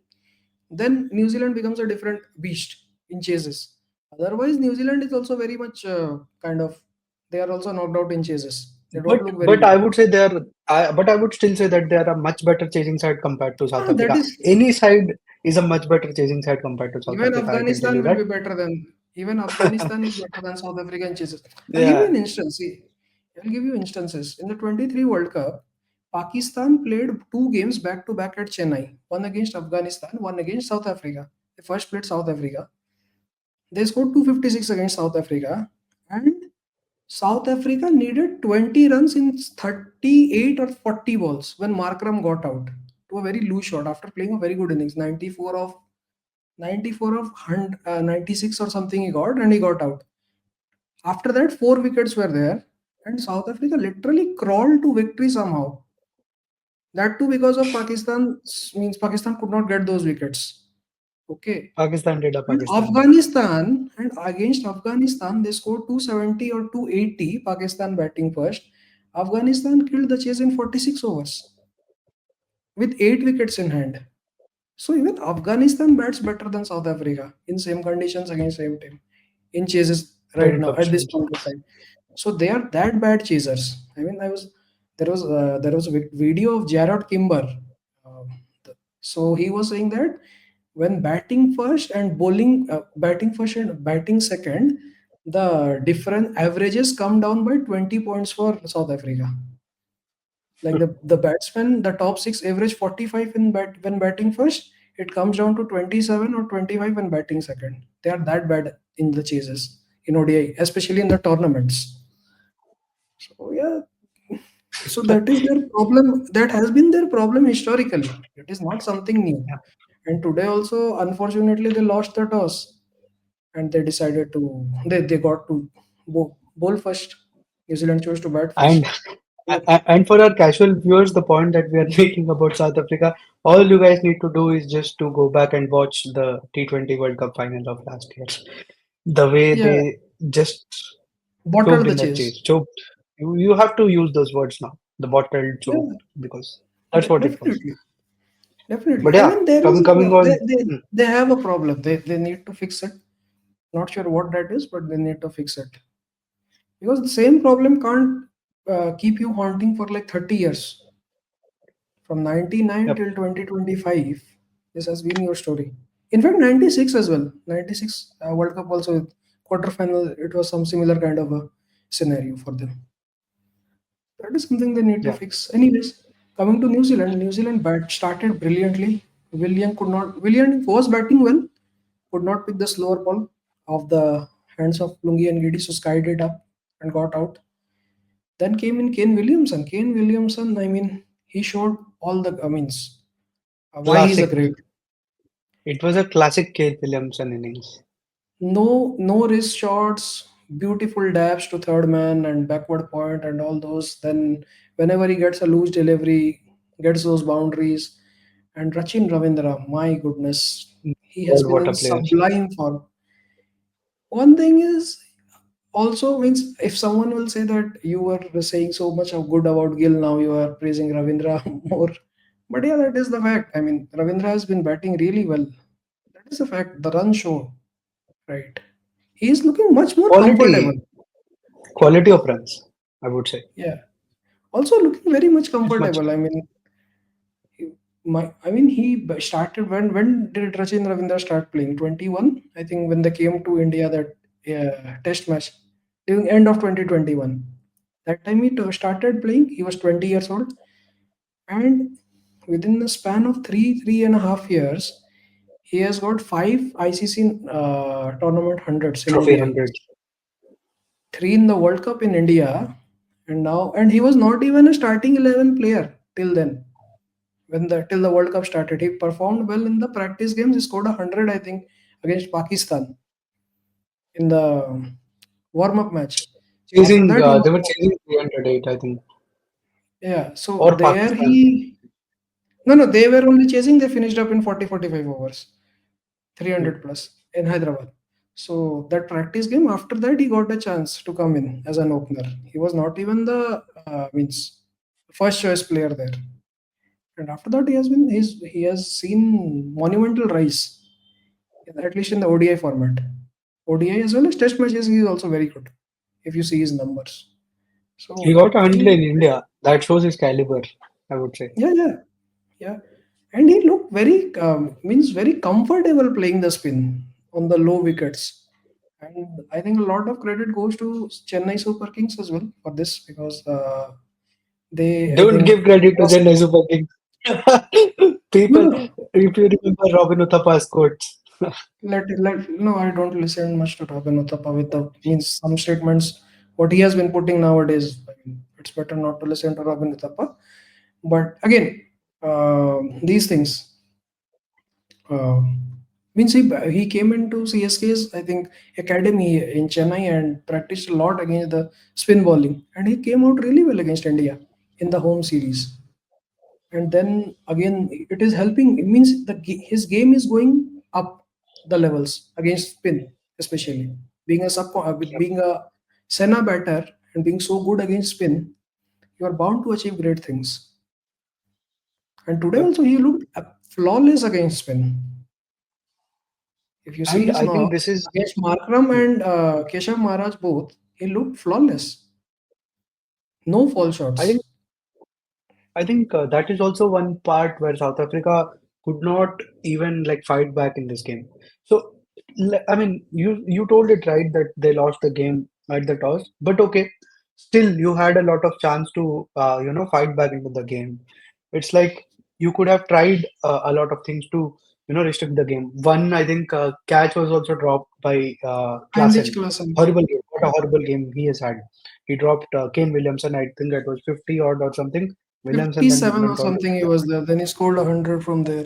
then New Zealand becomes a different beast in chases. Otherwise, New Zealand is also very much kind of they are also knocked out in chases. They don't But look very but good. I would say but I would still say that they are a much better chasing side compared to South That Africa. is Any side is a much better chasing side compared to South even Africa. I can tell you Afghanistan will that. be better than even Afghanistan is better than South Africa in chases. I'll give you Yeah, an instance. See, I'll give you instances. In the 23 World Cup, Pakistan played 2 games back to back at Chennai, one against Afghanistan, one against South Africa. They first played South Africa. They scored 256 against South Africa, and South Africa needed 20 runs in 38 or 40 balls when Markram got out to a very loose shot after playing a very good innings, 94 of 96 or something he got, and he got out. After that, 4 wickets were there, and South Africa literally crawled to victory somehow. That too because of Pakistan means Pakistan could not get those wickets. Okay. Pakistan did a And Pakistan. Afghanistan and against Afghanistan, they scored 270 or 280. Pakistan batting first. Afghanistan killed the chase in 46 overs with 8 wickets in hand. So even Afghanistan bats better than South Africa in same conditions against same team in chases right Very now tough at this change. point of time. So they are that bad chasers. I mean, there was a video of Jarrod Kimber. Um, so he was saying that when batting first and batting first and batting second, the different averages come down by 20 points for South Africa. Like the batsmen, the top six average 45 in when batting first. It comes down to 27 or 25 when batting second. They are that bad in the chases in ODI, especially in the tournaments. So yeah, so that is their problem. That has been their problem historically. It is not something new. Yeah. And today also, unfortunately, they lost the toss and they decided to they got to bowl first. New Zealand chose to bat And first. Yeah, and for our casual viewers, the point that we are making about South Africa, all you guys need to do is just to go back and watch the T20 World Cup final of last year. The way yeah, they just bottled choked the in that chase. chase, choked. You have to use those words now. The bottle Yeah, choked because that's what it was. definitely, definitely. But I yeah, mean, there is coming on. they they have a problem. They need to fix it. Not sure what that is, but they need to fix it because the same problem can't keep you haunting for like 30 years. From 99 Yep. till 2025, this has been your story. In fact, 96 as well. 96 World Cup also, quarterfinal, it was some similar kind of a scenario for them. That is something they need to Yeah. fix. Anyways, coming to New Zealand started brilliantly. William was batting well, could not pick the slower ball off the hands of Lungi and Giddy, so skied it up and got out. Then came in Kane Williamson. Kane Williamson, I mean, he showed all the, I means, why he's a Classic. great. It was a classic Kate Williamson innings. No wrist shots, beautiful dabs to third man and backward point and all those. Then whenever he gets a loose delivery, gets those boundaries. And Rachin Ravindra, my goodness, he has All been water in players. sublime form. One thing is also means if someone will say that you were saying so much of good about Gill, now you are praising Ravindra more. But yeah, that is the fact. I mean, Ravindra has been batting really well. That is a fact. The run show, right? He is looking much more comfortable. Quality, quality of runs, I would say. Yeah. Also looking very much It's much. comfortable. I mean, he started when did Rachin Ravindra start playing? 21, I think, when they came to India that test match during end of 2021. That time he started playing. He was 20 years old, and within the span of three and a half years, he has got five ICC tournament hundreds in Trophy ODI, 100. three in the World Cup in India, and he was not even a starting 11 player till then. When the till the World Cup started, he performed well in the practice games. He scored 100, I think, against Pakistan in the warm up match. After Chasing, that, he they was were chasing 308, I think, yeah. So or there Pakistan. he no, they were only chasing. They finished up in 40-45 overs, Hmm. 300 plus in Hyderabad. So that practice game, after that, he got a chance to come in as an opener. He was not even the means first choice player there. And after that, he has seen monumental rise, at least in the ODI format. ODI as well as Test matches, he is also very good. If you see his numbers, He so got 100 in India. That shows his caliber, I would say. yeah, yeah, and he looked very very comfortable playing the spin on the low wickets. And I think a lot of credit goes to Chennai Super Kings as well for this because they, I Don't think, give credit to Chennai Super Kings. no, People, no, if you remember Robin Uthappa's quotes. no, I don't listen much to Robin Uthappa with the means some statements what he has been putting nowadays. I mean, it's better not to listen to Robin Uthappa. But again, these things uh, means he came into CSK's, I think, academy in Chennai and practiced a lot against the spin bowling, and he came out really well against India in the home series. And then again, it is helping. It means his game is going up the levels against spin, especially Yep. being a Senna batter and being so good against spin, you are bound to achieve great things. And today Yep. also he looked flawless against spin. If you see And his I think knocks this is, against Markram and Keshav Maharaj both, he looked flawless. No fall I think shots. that is also one part where South Africa could not even like fight back in this game. So I mean, you told it right that they lost the game at the toss, but okay, still you had a lot of chance to fight back into the game. It's like you could have tried a lot of things to restrict the game. One, I think, catch was also dropped by Heinrich Klassen. Klaassen. Horrible game. What a horrible game he has had. He dropped Kane Williamson. I think it was 50 odd or something. Williamson then 57 or went on to something he was there. Then he scored 100 from there.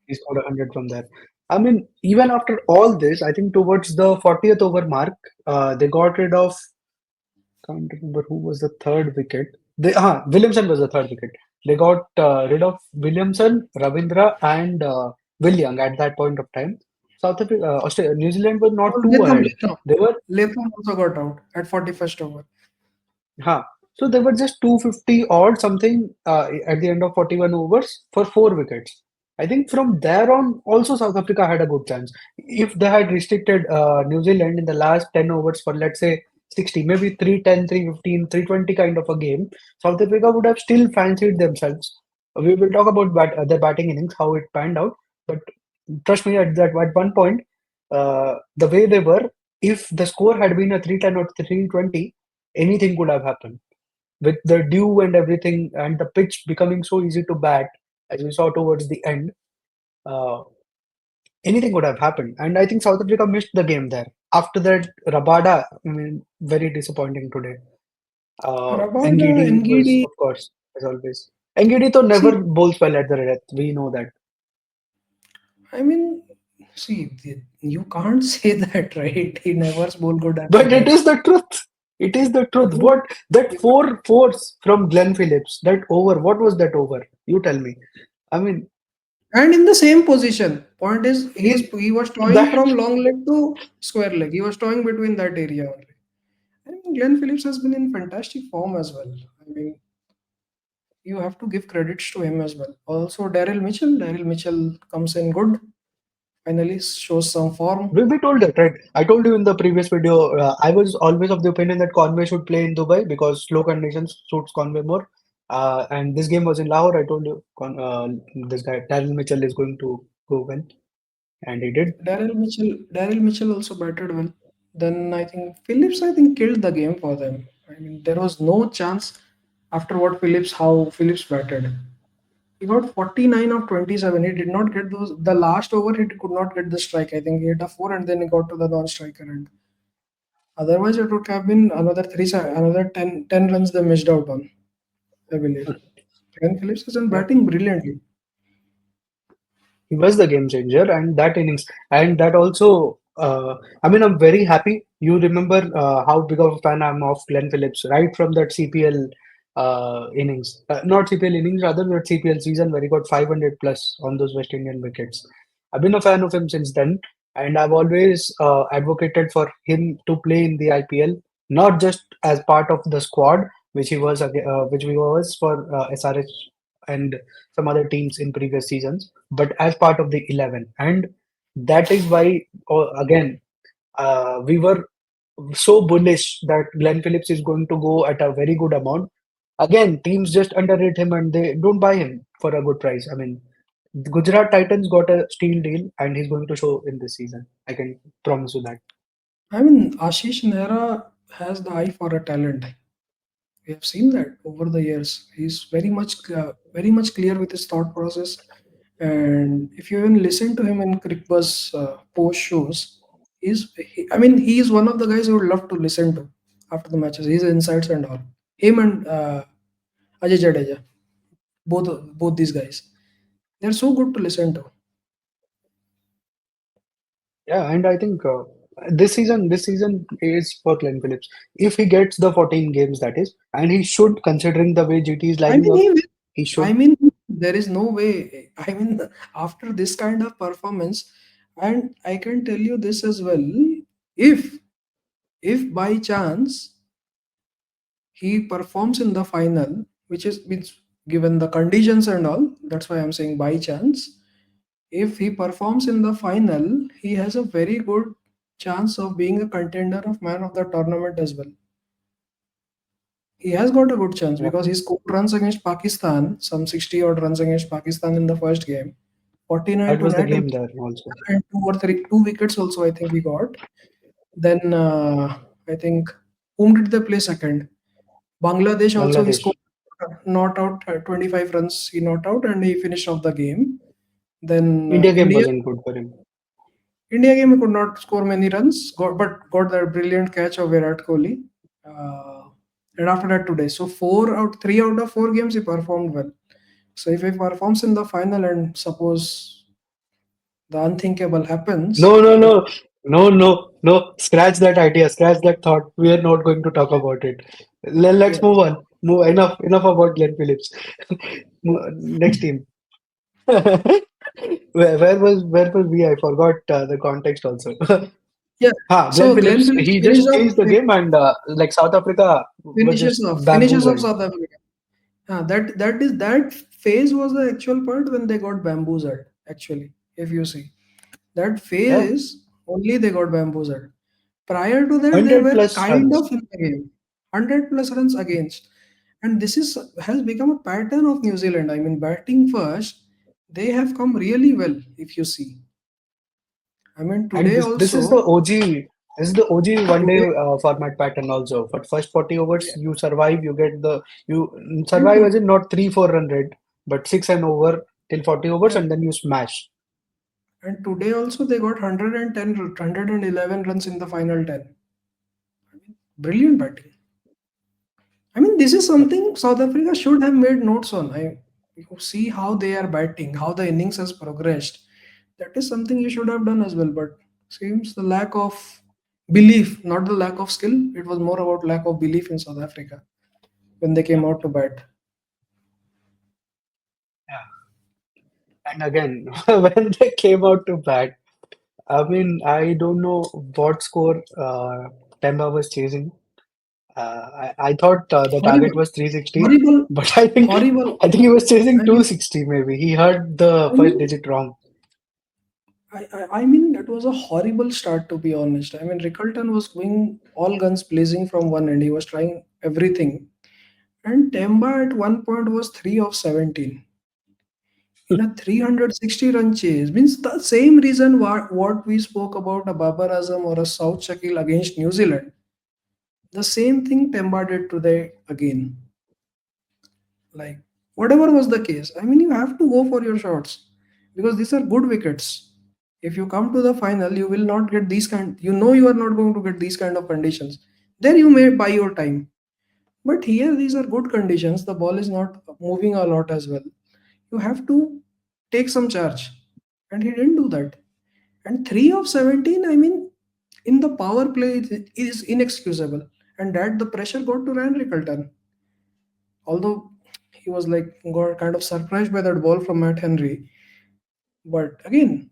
he scored 100 from there. I mean, even after all this, I think towards the 40th over mark, they got rid of, can't remember who was the third wicket. Williamson was the third wicket. They got rid of Williamson, Ravindra, and Will Young at that point of time. South Africa, Australia, New Zealand was not Oh, too Latham, ahead. Latham. They were Latham also got out at 41st over. Huh. So they were just 250 odd something at the end of 41 overs for 4 wickets. I think from there on, also South Africa had a good chance. If they had restricted New Zealand in the last 10 overs for, let's say, 60, maybe 310, 315, 320 kind of a game, South Africa would have still fancied themselves. We will talk about their batting innings, how it panned out. But trust me, at one point, the way they were, if the score had been a 310 or 320, anything could have happened. With the dew and everything, and the pitch becoming so easy to bat, as we saw towards the end, uh, anything could have happened. And I think South Africa missed the game there. After that, Rabada, I mean, very disappointing today. Rabada, Ngidi was, Ngidi. of course, as always. Ngidi though See, never bowls well at the red. We know that. I mean, see, you can't say that, right? He never bowled good at the But it death. is the truth. It is the truth. What that four fours from Glenn Phillips, that over, what was that over? You tell me. I mean, And in the same position. Point is, he was towing that from long leg to square leg. He was towing between that area only. I mean, Glenn Phillips has been in fantastic form as well. I mean, you have to give credits to him as well. Also, Daryl Mitchell. Daryl Mitchell comes in good. Finally, shows some form. we told that, right? I told you in the previous video, I was always of the opinion that Conway should play in Dubai because slow conditions suits Conway more. And this game was in Lahore. I told you, this guy, Darryl Mitchell, is going to go win. And he did. Daryl Mitchell also batted well. Then I think Phillips, I think, killed the game for them. I mean, there was no chance after how Phillips batted. He got 49 of 27. He did not get those. The last over, he could not get the strike. I think he hit a four and then he got to the non-striker end. Otherwise, it would have been another 10 runs they missed out on, I believe. Ken Phillips is in Yeah. batting brilliantly. He was the game changer, and that innings, and that also. I mean, I'm very happy. You remember how big of a fan I'm of Glenn Phillips, right from that CPL innings, not CPL innings, rather that CPL season where he got 500 plus on those West Indian wickets. I've been a fan of him since then, and I've always advocated for him to play in the IPL, not just as part of the squad, which he was for SRH and some other teams in previous seasons, but as part of the 11. And that is why, again, we were so bullish that Glenn Phillips is going to go at a very good amount. Again, teams just underrate him and they don't buy him for a good price. I mean, the Gujarat Titans got a steal deal and he's going to show in this season. I can promise you that. I mean, Ashish Nehra has the eye for a talent. We have seen that over the years. He's very much clear with his thought process. And if you even listen to him in Krikbuzz post shows, I mean, he is one of the guys I would love to listen to after the matches. His insights and all. Him and Ajay Jadeja, both these guys, they're so good to listen to. Yeah, and I think this season is for Glenn Phillips. If he gets the 14 games, that is, and he should, considering the way GT is I lining mean, up, he will. he I should. mean, there is no way. I mean, after this kind of performance, and I can tell you this as well. If if by chance he performs in the final, which is means given the conditions and all, that's why I'm saying by chance. If he performs in the final, he has a very good chance of being a contender of man of the tournament as well. He has got a good chance Yeah. because he scored runs against Pakistan, some 60 odd runs against Pakistan in the first game. 49 That to was the net in game there also. and two wickets also I think we got. Then I think whom did they play second? Bangladesh also he Bangladesh. scored not out 25 runs he not out and he finished off the game. Then India game wasn't good for him. India game he could not score many runs, but got that brilliant catch of Virat Kohli. Uh, and after that today, so 3 out of 4 games he performed well. So if he performs in the final and suppose the unthinkable happens, No, no, then no, no, no, no. Scratch that idea. Scratch that thought. We are not going to talk about it. Let's yeah, move on. Move enough. Enough about Glenn Phillips. Next team. Where was we? I forgot the context also. yeah. Glenn So Glenn Phillips. Phillips He just changed the game, and like South Africa were just finishes off bamboozled. South Africa. That phase was the actual part when they got bamboozled. Actually, if you see that Yeah, phase, only they got bamboozled. Prior to that, they 100 were plus kind runs. of in the game, 100 plus runs against, and this is has become a pattern of New Zealand. I mean, batting first, they have come really well. If you see, I mean, And today this is the also, OG. This is the OG one day today, format pattern also. For first 40 overs, yeah, you survive, you get the you and survive as in not 3-4 run rate, but six and over till 40 overs, yeah, and then you smash. and today also they got 110, 111 runs in the final 10. I mean, brilliant batting. I mean, this is something South Africa should have made notes on. You see how they are batting, how the innings has progressed. That is something you should have done as well. But seems the lack of belief, not the lack of skill. It was more about lack of belief in South Africa when they came out to bat. Yeah. And again, when they came out to bat, I mean, I don't know what score Temba was chasing. I thought the target Horrible, was 360, horrible, but I think horrible. I think he was chasing I mean, 260 maybe. He heard the I first mean, digit wrong. I mean, it was a horrible start to be honest. I mean, Rickelton was going all guns blazing from one end. He was trying everything. And Temba at one point was 3 of 17 in a 360 run chase. Means the same reason what we spoke about a Babar Azam or a South Shakil against New Zealand. The same thing Temba did today again. Like whatever was the case, I mean you have to go for your shots because these are good wickets. If you come to the final, you will not get these kind. You know you are not going to get these kind of conditions. There you may buy your time. But here these are good conditions. The ball is not moving a lot as well. You have to take some charge. And he didn't do that. And 3 of 17, I mean, in the power play, it is inexcusable. And that the pressure got to Ryan Rickelton. Although he was like got kind of surprised by that ball from Matt Henry. But again,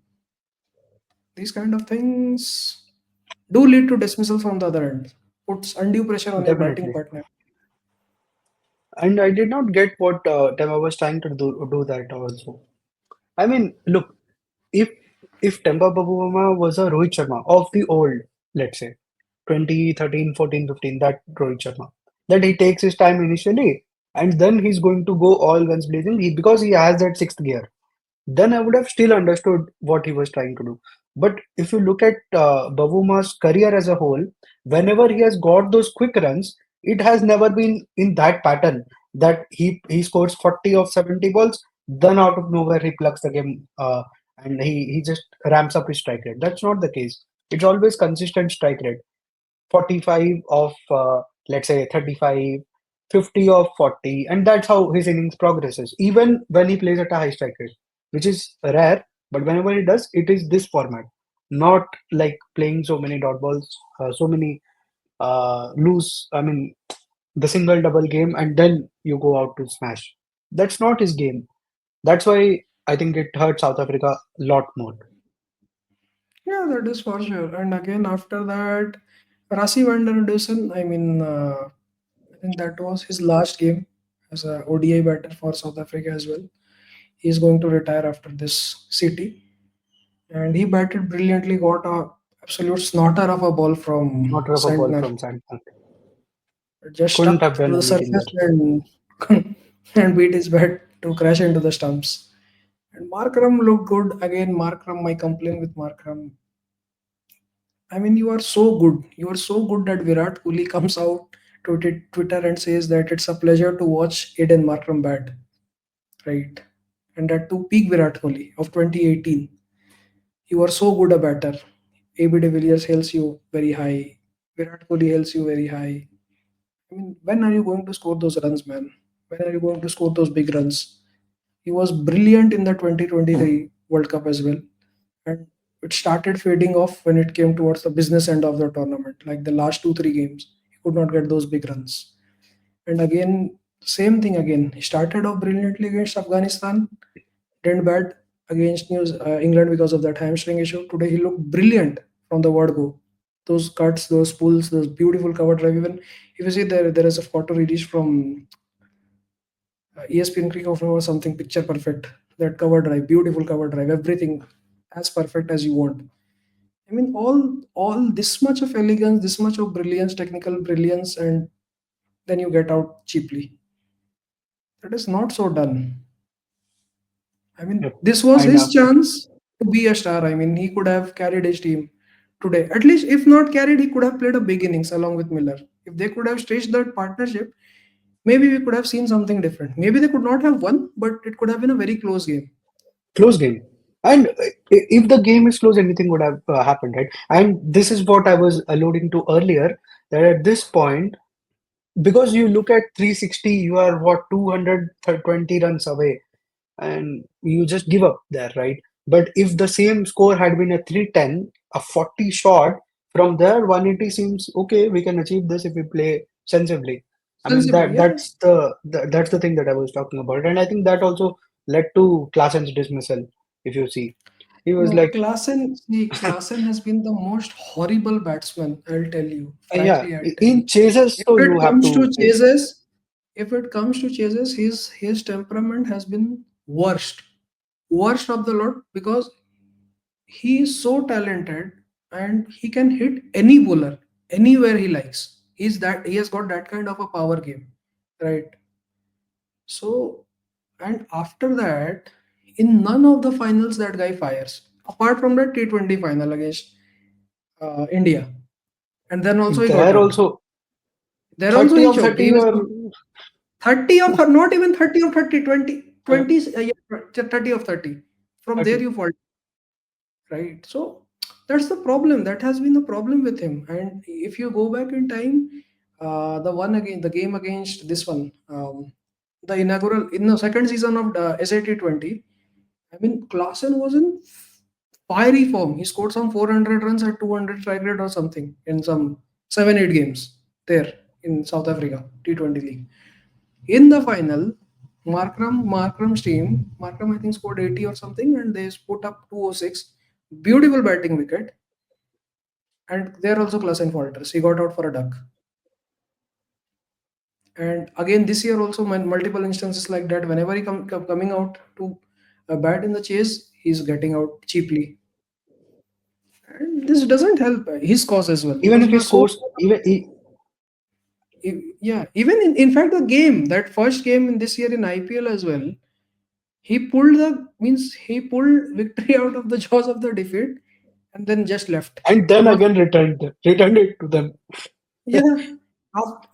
these kind of things do lead to dismissal from the other end. Puts undue pressure on your batting Definitely. partner. And I did not get what Temba was trying to do that also. I mean, look, if Temba Bavuma was a Rohit Sharma of the old, let's say 2013, 14, 15, that Rohit Sharma, that he takes his time initially and then he's going to go all guns blazing because he has that sixth gear. Then I would have still understood what he was trying to do. But if you look at Bavuma's career as a whole, whenever he has got those quick runs, it has never been in that pattern that he scores 40 of 70 balls, then out of nowhere he plucks the game and he just ramps up his strike rate. That's not the case. It's always consistent strike rate. 45 of let's say 35, 50 of 40, and that's how his innings progresses even when he plays at a high strike rate, which is rare, but whenever he does it is this format, not like playing so many dot balls, so many loose, I mean the single double game and then you go out to smash. That's not his game. That's why I think it hurt South Africa a lot more. Yeah, that is for sure. And again, after that, Rasi van der Dusen, I mean, I think that was his last game as a ODI batter for South Africa as well. He's going to retire after this city. And he batted brilliantly, got a absolute snorter of a ball from Not rough a ball Santner. from Santner. It just Couldn't have stuck done to the anything there. surface and and beat his bat to crash into the stumps. And Markram looked good. Again, Markram, my complaint with Markram. I mean, you are so good. You are so good that Virat Kohli comes out to Twitter and says that it's a pleasure to watch Aiden Markram bat. Right. And that to peak Virat Kohli of 2018. You are so good a batter. AB de Villiers hails you very high. Virat Kohli hails you very high. I mean, when are you going to score those runs, man? When are you going to score those big runs? He was brilliant in the 2023 World Cup as well. And it started fading off when it came towards the business end of the tournament. Like the last 2 3 games, he could not get those big runs. And again, same thing again. He started off brilliantly against Afghanistan, didn't bat against England because of that hamstring issue. Today he looked brilliant from the word go. Those cuts, those pulls, those beautiful cover drive. Even if you see there is a photo released from ESPN Cricket or something, picture perfect. That cover drive, beautiful cover drive, everything as perfect as you want. I mean, all this much of elegance, this much of brilliance, technical brilliance, and then you get out cheaply. That is not so done. I mean, Yep. this was And his chance to be a star. I mean, he could have carried his team today. At least, if not carried, he could have played a big innings along with Miller. If they could have staged that partnership, maybe we could have seen something different. Maybe they could not have won, but it could have been a very close game. close game. And if the game is close, anything would have happened, right? And this is what I was alluding to earlier, that at this point, because you look at 360, you are what, 220 runs away, and you just give up there, right? But if the same score had been a 310, a 40 shot, from there 180 seems okay, we can achieve this if we play sensibly. I mean, Sensibly, yeah. that's the thing that I was talking about, and I think that also led to Klaasen's dismissal. If you see, he was No, like, Klaasen has been the most horrible batsman, I'll tell you. yeah, Frankly, I'll tell you. in chases, If so it you have comes to to face. chases, if it comes to chases, his temperament has been worst. Worst of the lot because he is so talented and he can hit any bowler anywhere he likes. He has got that kind of a power game. Right. So and after that, in none of the finals that guy fires, apart from the T20 final against India, and then also he got There out. also There also 30 he of choked. 30 He was or 30 of not even 30 of 30, 20, uh, 20 yeah, 30 of 30. From there 30. you fall, right? So that's the problem. That has been the problem with him. And if you go back in time, the game against this one, the inaugural in the second season of SAT20, I mean, Klaasen was in fiery form. He scored some 400 runs at 200 strike rate or something in some 7 8 games there in South Africa T20 league. In the final, Markram's team, Markram I think scored 80 or something, and they put up 206. Beautiful batting wicket, and there also Klaasen falters. He got out for a duck. And again, this year also multiple instances like that. Whenever he coming out to bat in the chase, he's getting out cheaply. And this doesn't help his cause as well Even because if he he was so. scores, even he, Yeah, even in fact the game, that first game in this year in IPL as well, he pulled victory out of the jaws of the defeat and then just left. and He then was again returned it to them. yeah.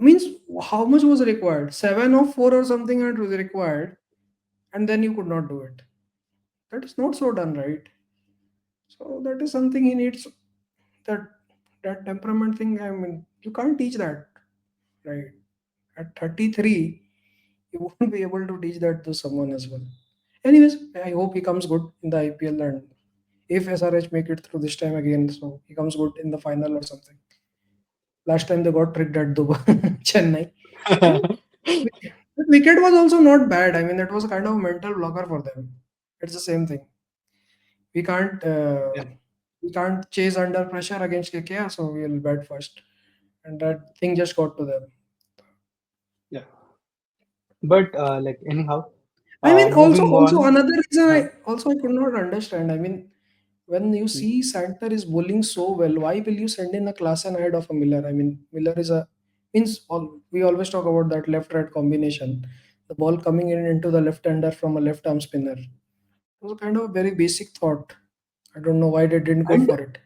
Means how much was required? 7 or 4 or something it was required, and then you could not do it. That is not so done, right? So that is something he needs. That that temperament thing. I mean, you can't teach that, right? At 33, you won't be able to teach that to someone as well. Anyways, I hope he comes good in the IPL, and if SRH make it through this time again, so he comes good in the final or something. Last time they got tricked at Dubai, Chennai. I mean, the wicket was also not bad. I mean, that was a kind of mental blocker for them. It's the same thing. We can't uh, Yeah, we can't chase under pressure against KKR, so we'll bat first, and that thing just got to them. yeah. But like anyhow, I mean, moving also on. another reason Uh, I could not understand. I mean, when you hmm. see Santer is bowling so well, why will you send in a Klaasen ahead of a Miller? I mean, Miller is a means all we always talk about that left-right combination, the ball coming in into the left-hander from a left-arm spinner. was a kind of a very basic thought. I don't know why they didn't go And for it.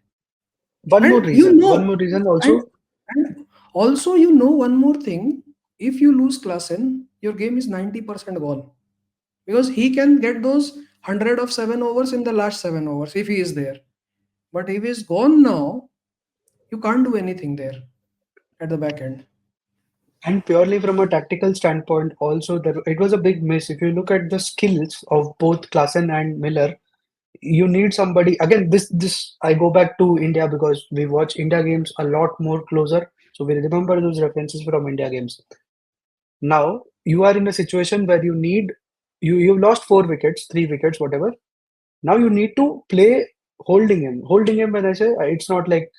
one more And you reason, one know, more reason and also. and also you know one more thing. If you lose Klassen, your game is 90% gone because he can get those 100 of 7 overs in the last 7 overs if he is there. But if he's gone now, you can't do anything there at the back end. And purely from a tactical standpoint, also it was a big miss. If you look at the skills of both Klassen and Miller, you need somebody. Again, this I go back to India because we watch India games a lot more closer, so we remember those references from India games. Now you are in a situation where you've lost 4 wickets, 3 wickets, whatever. Now you need to play holding him. Holding him, when I say, it's not like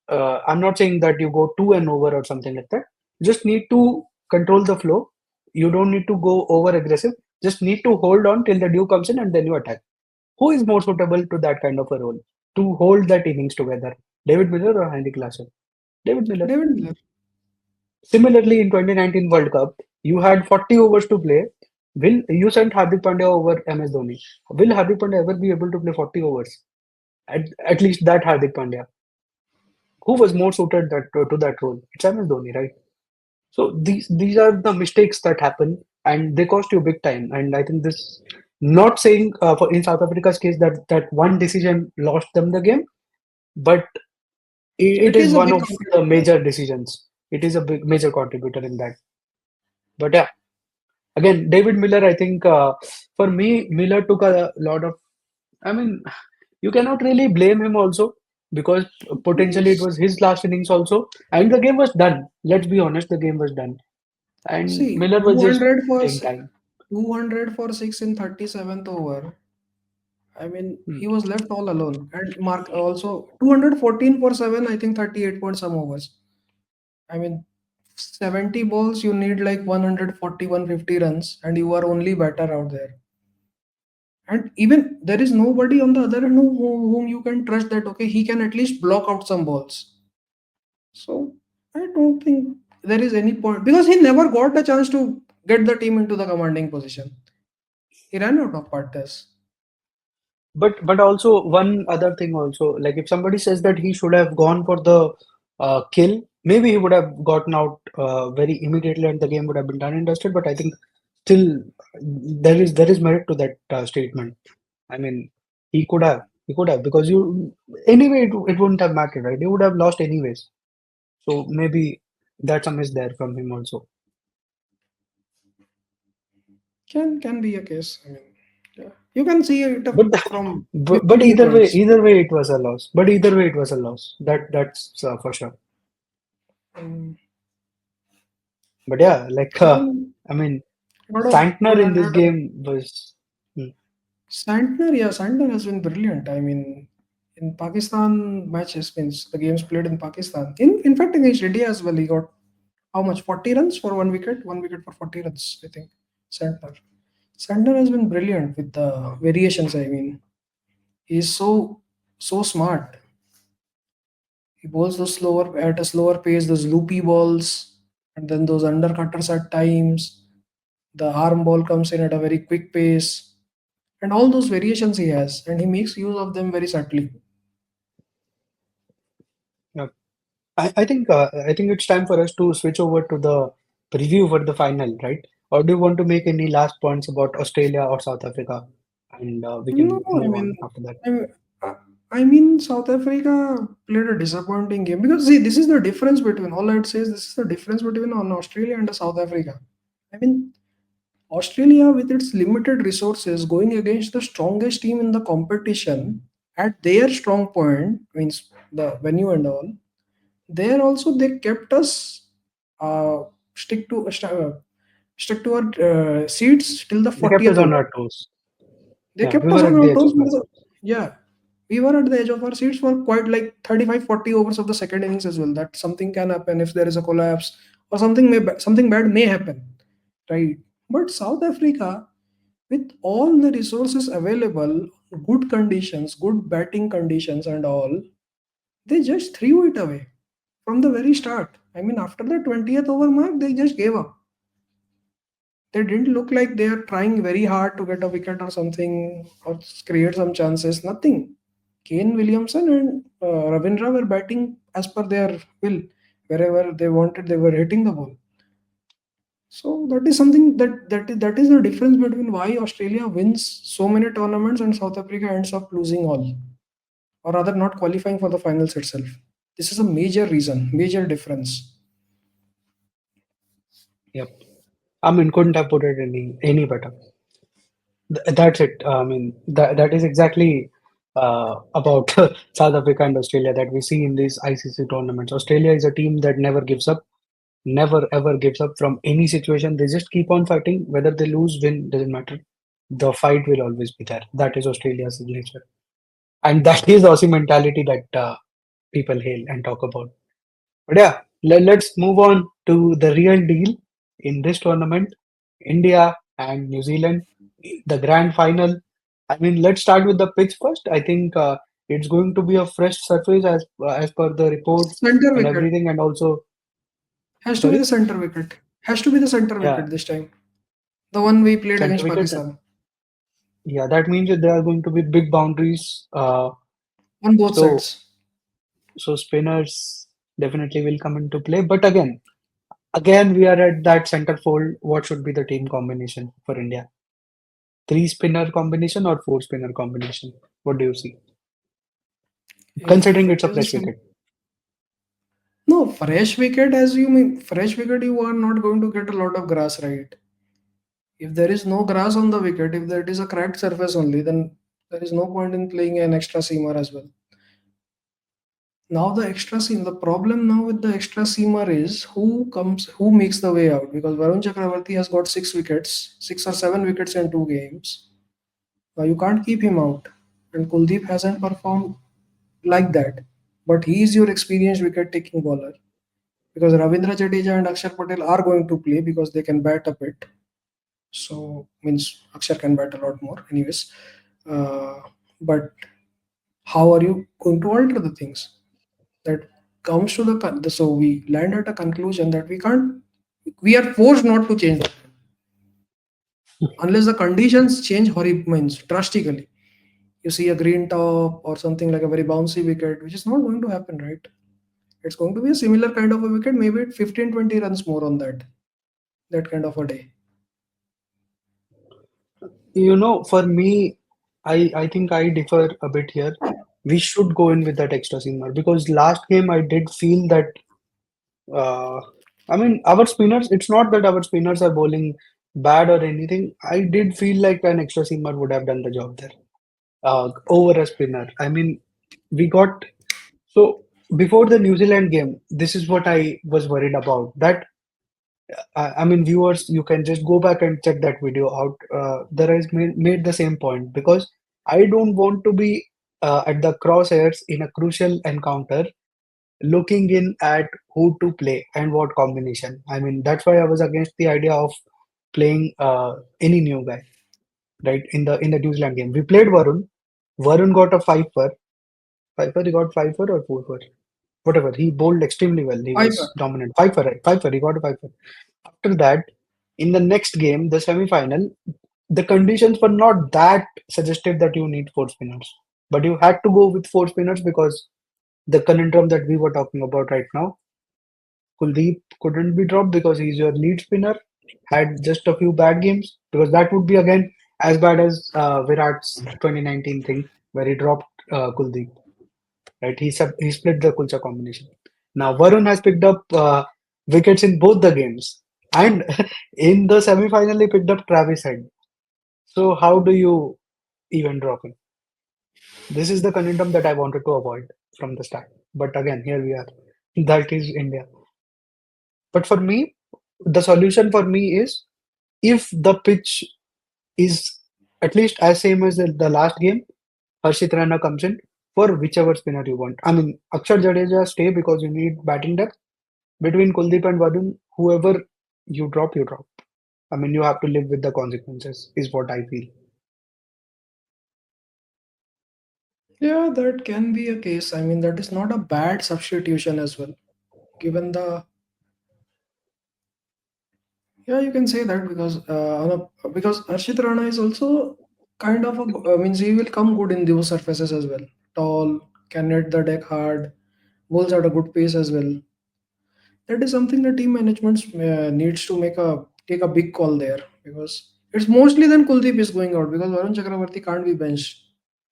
I'm not saying that you go two and over or something like that. You just need to control the flow. You don't need to go over aggressive. Just need to hold on till the dew comes in and then you attack. Who is more suitable to that kind of a role to hold that innings together? David Miller or Henrik Larsson? David Miller. David Miller. Similarly, in 2019 World Cup, you had 40 overs to play. Will you sent Hardik Pandya over MS Dhoni? Will Hardik Pandya ever be able to play 40 overs? At least that Hardik Pandya. Who was more suited to that role? It's MS Dhoni, right? So these are the mistakes that happen, and they cost you big time. And I think this, not saying for in South Africa's case that one decision lost them the game, but it It is is a one big of the contributor. major decisions. It is a big major contributor in that. But yeah, again, David Miller, I think for me, Miller took a lot of. I mean, you cannot really blame him also because potentially it Yes. was his last innings also, and the game was done. Let's be honest, the game was done, and See, Miller was just 200 for playing time. 200 for 6 in 37th over. I mean, Hmm. he was left all alone. And Mark also 214 for 7, I think 38 point some overs. I mean, 70 balls, you need like 140, 150 runs, and you are only batter out there. And even there is nobody on the other end whom you can trust that, okay, he can at least block out some balls. So I don't think there is any point because he never got the chance to get the team into the commanding position. He ran out of partners. But also one other thing also, like if somebody says that he should have gone for the kill, maybe he would have gotten out very immediately and the game would have been done and dusted. But I think still there is merit to that statement. I mean, he could have because you anyway it wouldn't have mattered, right? He would have lost anyways. So maybe that's a miss there from him also. Can be a case. I mean, yeah. You can see it But from but 50 either way, viewpoints. either way it was a loss. But either way it was a loss. That's for sure. Um, But yeah, like Even I mean, a lot of Santner good in this hundred. game was hmm, Santner has been brilliant. I mean, in Pakistan matches means the games played in Pakistan. In fact, against India as well, he got how much? 40 runs for 1 wicket. 1 wicket for 40 runs, I think. Santner. Santner has been brilliant with the variations. I mean, he's so smart. He bowls those slower at a slower pace, those loopy balls, and then those undercutters at times. The arm ball comes in at a very quick pace, and all those variations he has, and he makes use of them very subtly. yeah. I think it's time for us to switch over to the preview for the final, right? Or do you want to make any last points about Australia or South Africa, and we No, can I move mean, on after that. I mean, I I mean, South Africa played a disappointing game because see, this is the difference between all I would say is this is the difference between an Australia and a South Africa. I mean, Australia with its limited resources going against the strongest team in the competition at their strong point means the venue and all. There also they kept us uh, stick to stick to our seats till the They kept us 40th on over. our toes. They Yeah, we kept us were on at the our edge toes of our because, seats. yeah, we were at the edge of our seats for quite like 35, 40 overs of the second innings as well. That something can happen if there is a collapse or something bad may happen, right? But South Africa, with all the resources available, good conditions, good batting conditions, and all, they just threw it away from the very start. I mean, after the 20th over mark, they just gave up. They didn't look like they are trying very hard to get a wicket or something or create some chances. Nothing. Kane Williamson and Ravindra were batting as per their will. Wherever they wanted, they were hitting the ball. So that is something that is the difference between why Australia wins so many tournaments and South Africa ends up losing all, or rather not qualifying for the finals itself. This is a major reason, major difference. Yep. I mean, couldn't have put it any better. That's it. I mean, that is exactly about South Africa and Australia that we see in these ICC tournaments. Australia is a team that never gives up, never ever gives up from any situation. They just keep on fighting, whether they lose, win, doesn't matter. The fight will always be there. That is Australia's signature, and that is Aussie mentality that people hail and talk about. But yeah, let's move on to the real deal in this tournament. India and New Zealand, the grand final. I mean, let's start with the pitch first. I think it's going to be a fresh surface as per the reports Center and wicket everything, and also has to be the sorry, center wicket. Has to be the center yeah, wicket this time. The one we played center against wicket. Pakistan Yeah, that means that there are going to be big boundaries. on both So sides. so spinners definitely will come into play. But again, we are at that center fold. What should be the team combination for India? Three spinner combination or four spinner combination? What do you see? If Considering it's it a is a fresh wicket. no fresh wicket, as you mean fresh wicket, you are not going to get a lot of grass, right? If there is no grass on the wicket, if there is a cracked surface only, then there is no point in playing an extra seamer as well. Now the extra seam, the problem now with the extra seamer is who makes the way out, because Varun Chakravarti has got 6 wickets, 6 or 7 wickets in 2 games. Now you can't keep him out, and Kuldeep hasn't performed like that. But he is your experienced wicket taking bowler, because Ravindra Jadeja and Akshar Patel are going to play because they can bat a bit. So means Akshar can bat a lot more, anyways. Uh, but how are you going to alter the things? That comes to so we land at a conclusion that we are forced not to change that unless the conditions change means drastically. You see a green top or something like a very bouncy wicket, which is not going to happen, right? It's going to be a similar kind of a wicket, maybe 15-20 runs more on that kind of a day. For me, I think I differ a bit here. We should go in with that extra seamer because last game I did feel that uh, I mean our spinners. It's not that our spinners are bowling bad or anything. I did feel like an extra seamer would have done the job there over a spinner. I mean, we got so before the New Zealand game. This is what I was worried about. That I mean, viewers, you can just go back and check that video out. There is made the same point because I don't want to be at the crosshairs in a crucial encounter, looking in at who to play and what combination. I mean, that's why I was against the idea of playing any new guy. Right in the New Zealand game, we played Varun. Varun got a five for five for. He got five for or four for whatever. He bowled extremely well. He Fiver. was dominant. Five for right. Five for. He got a five for. After that, in the next game, the semi-final, the conditions were not that suggestive that you need four spinners. But you had to go with four spinners because the conundrum that we were talking about right now, Kuldeep couldn't be dropped because he's your lead spinner, had just a few bad games, because that would be again as bad as Virat's 2019 thing where he dropped Kuldeep, right? He split the Kulcha combination. Now Varun has picked up wickets in both the games, and in the semi-final he picked up Travis Head. So how do you even drop him? This is the conundrum that I wanted to avoid from the start. But again, here we are. That is India. But for me, the solution for me is if the pitch is at least as same as the last game, Harshit Rana comes in for whichever spinner you want. I mean, Akshar Jadeja stay because you need batting depth. Between Kuldeep and Varun, whoever you drop, you drop. I mean, you have to live with the consequences, is what I feel. Yeah, that can be a case. I mean, that is not a bad substitution as well, given the Yeah, you can say that because Arshit Rana is also kind of means he will come good in those surfaces as well. Tall, can hit the deck hard, bowls at a good pace as well. That is something the team management needs to take a big call there, because it's mostly then Kuldeep is going out because Varun Chakravarti can't be benched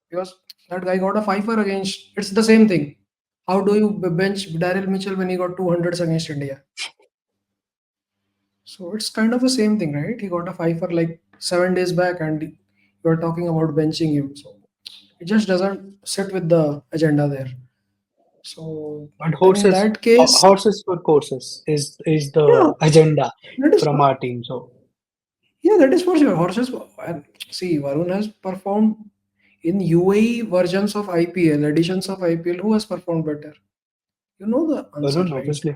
because that guy got a fifer against. It's the same thing. How do you bench Daryl Mitchell when he got 200s against India? So it's kind of the same thing, right? He got a fifer like 7 days back, and you're talking about benching him. So it just doesn't sit with the agenda there. So But then in that case, horses for courses is yeah, the agenda that is from our team. So yeah, that is for sure. Horses and see, Varun has performed in UAE versions of IPL, editions of IPL. Who has performed better? You know the answer, Varun, right? obviously,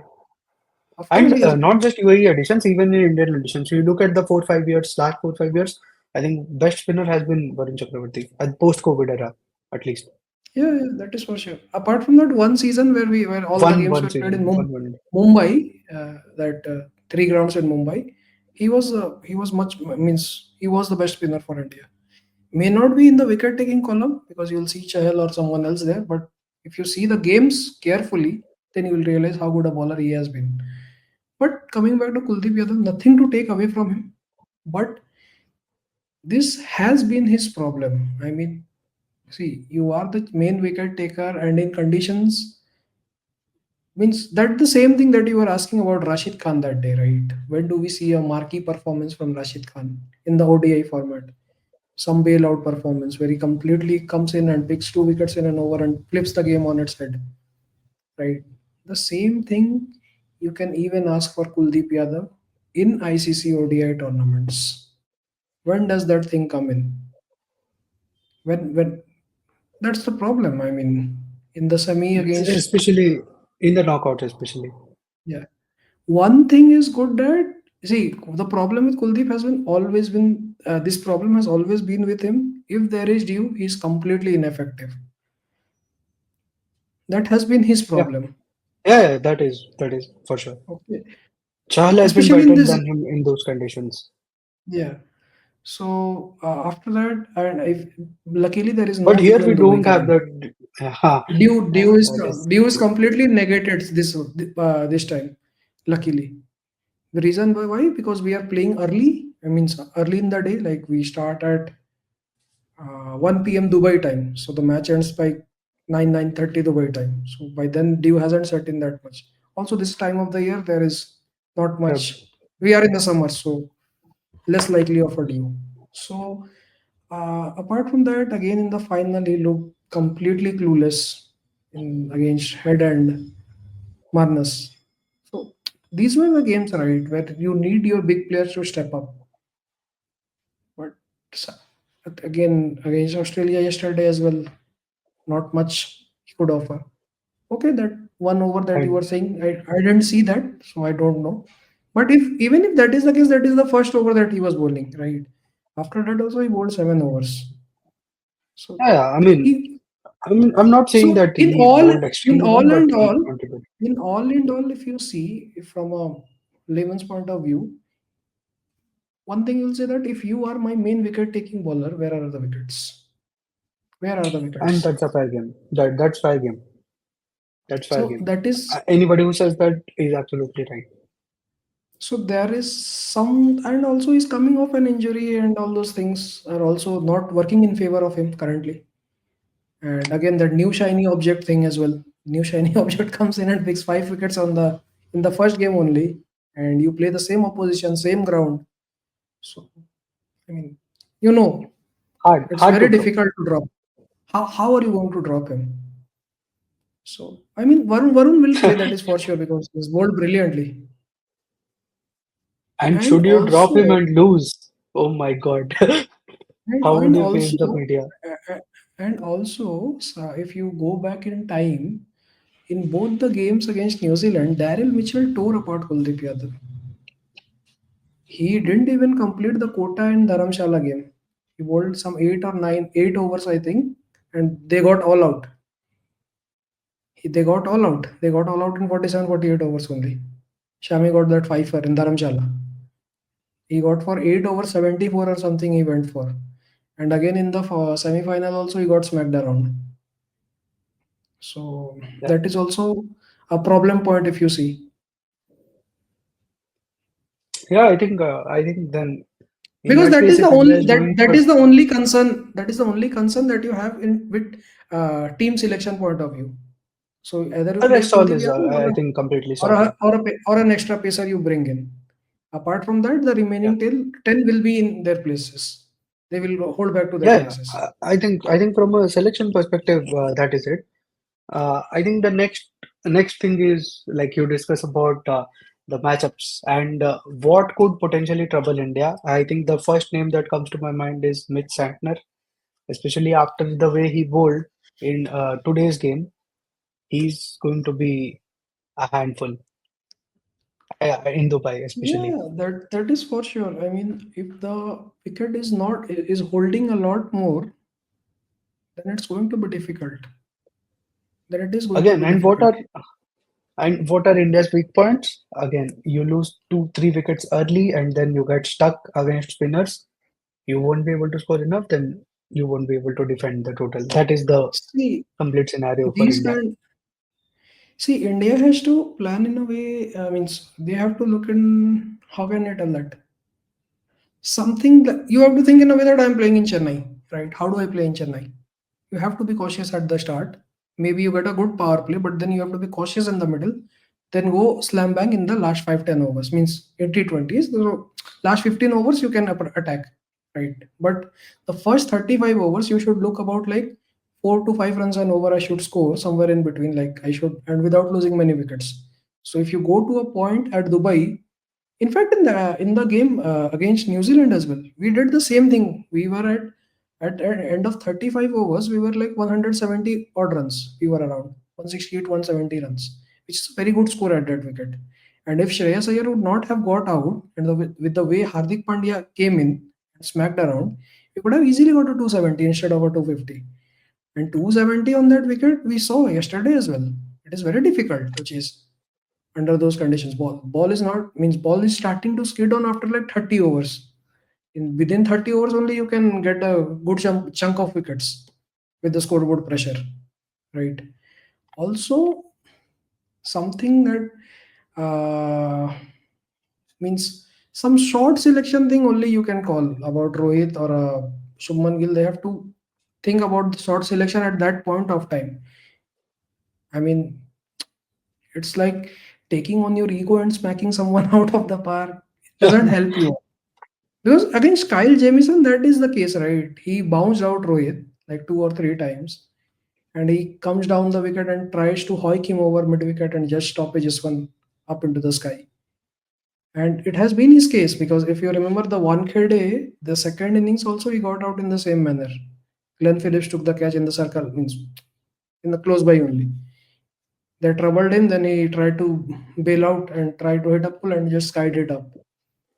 Of course, and he has. not just UAE editions, even in Indian editions. You look at the 4 5 years, last 4 5 years. I think best spinner has been Varun Chakravarti at post COVID era, at least Yeah, yeah, that is for sure. Apart from that one season where all the games one were played in season, one. Mumbai, that three grounds in Mumbai, he was much means he was the best spinner for India. May not be in the wicket taking column because you'll see Chahal or someone else there, but if you see the games carefully, then you will realize how good a bowler he has been. But coming back to Kuldeep Yadav, nothing to take away from him, but this has been his problem. I mean, see, you are the main wicket taker, and in conditions means that the same thing that you were asking about Rashid Khan that day, right? When do we see a marquee performance from Rashid Khan in the ODI format? Some bailout performance where he completely comes in and picks 2 wickets in an over and flips the game on its head, right? The same thing you can even ask for Kuldeep Yadav in ICC ODI tournaments. When does that thing come in? When that's the problem. I mean, in the semi against Especially in the knockouts, especially. yeah. One thing is good that see the problem with Kuldeep has been always been this problem has always been with him. If there is due, he's completely ineffective. That has been his Yeah, problem. yeah, that is for sure. Okay, Chahal has been especially in better this. than him in those conditions. Yeah. So after that, and if luckily there is But no here due we in Dubai don't have currently. that. Yeah, Due is completely negated this time. Luckily, the reason why because we are playing early. I mean early in the day, like we start at 1 p.m. Dubai time. So the match ends by 9:30 Dubai time. So by then dew hasn't set in that much. Also this time of the year there is not yeah, much. We are in the summer, so less likely of a dew. So apart from that, again in the final he looked completely clueless in against Head and Marnus. So these were the games, right, where you need your big players to step up. But s- but again against Australia yesterday as well, not much he could offer. Okay, that one over that you and were saying, I didn't see that, so I don't know. But if even if that is the case, that is the first over that he was bowling, right? After that also he bowled 7 overs. So yeah, he I'm not saying so that he bowled in extremely well, all but and he all contributed. if you see from a layman's point of view, one thing you'll say that if you are my main wicket taking bowler, where are the wickets? Where are the And wickets? that's a fair game. That's fair game. That's fair So game. that is Anybody who says that is absolutely right. so there is some, and also he's coming off an injury, and all those things are also not working in favor of him currently. And again, that new shiny object thing as well. New shiny object comes in and picks 5 wickets on the in the first game only, and you play the same opposition, same ground. So I mean, you know, it's Hard to very drop. difficult to drop. How are you going to drop him? So I mean, Varun will play, that is for sure, because he's bowled brilliantly. And And should you drop him also and lose? Oh my God. How would and you face the also media? if you go back in time, in both the games against New Zealand, Daryl Mitchell tore apart Kuldeep Yadav. He didn't even complete the quota in Dharamshala game. He bowled some 8 overs, I think, and they got all out. They got all out. They got all out in 47, 48 overs only. Shami got that fifer in Dharamshala. He got for 8 over 74 or something he went for. And again in the semi-final also he got smacked around. So Yeah, that is also a problem point if you see. yeah. I think then in Because that that case, is the if India only is going that for is the only concern, that is the only concern that you have in with team selection point of view. So either you the play rest, all Kuldeep is Yadav I think completely or sorted. or an extra pacer you bring in. Apart from that, the Yeah, remaining till 10 will be in their places. They will hold back to their yeah. places. I think from a selection perspective, that is it. I think the next thing is like you discuss about the matchups and what could potentially trouble India. I think the first name that comes to my mind is Mitch Santner, especially after the way he bowled in today's game. He's going to be a handful in Dubai, especially. Yeah, that is for sure. I mean, if the wicket is holding a lot more, then it's going to be difficult. Then it is going to Again, be difficult. and what are India's weak points? Again, you lose 2, 3 wickets early, and then you get stuck against spinners. You won't be able to score enough, then you won't be able to defend the total. That is the See, complete scenario for these India. kind See, India has to plan in a way. Means they have to look in, how can I tell that? Something that you have to think in a way that I'm playing in Chennai, right? How do I play in Chennai? You have to be cautious at the start. Maybe you get a good power play, but then you have to be cautious in the middle. Then go slam bang in the last 5-10 overs. Means in T20s, the last 15 overs you can attack, right? But the first 35 overs you should look about like 4 to 5 runs an over. I should score somewhere in between. Like I should, and without losing many wickets. So if you go to a point at Dubai, in fact, in the game against New Zealand as well, we did the same thing. We were at end of 35 overs, we were like 170 odd runs. We were around 168, 170 runs, which is a very good score at that wicket. And if Shreyas Iyer would not have got out, and with the way Hardik Pandya came in and smacked around, we could have easily got to 270 instead of a 250. And 270 on that wicket, we saw yesterday as well. It is very difficult to chase under those conditions. Ball is starting to skid on after like 30 overs. In within 30 overs only you can get a good chunk of wickets with the scoreboard pressure, right? Also, something that means some short selection thing only you can call about Rohit or Shubman Gill. They have to think about the short selection at that point of time. I mean, it's like taking on your ego and smacking someone out of the park. It doesn't help you. Because against Kyle Jamieson, that is the case, right? He bounced out Rohit like 2 or 3 times, and he comes down the wicket and tries to hoik him over mid wicket and just stoppages one up into the sky. And it has been his case because if you remember the 1K day, the second innings also he got out in the same manner. Glenn Phillips took the catch in the circle, means in the close by only. They troubled him, then he tried to bail out and tried to hit a pull and just skied it up,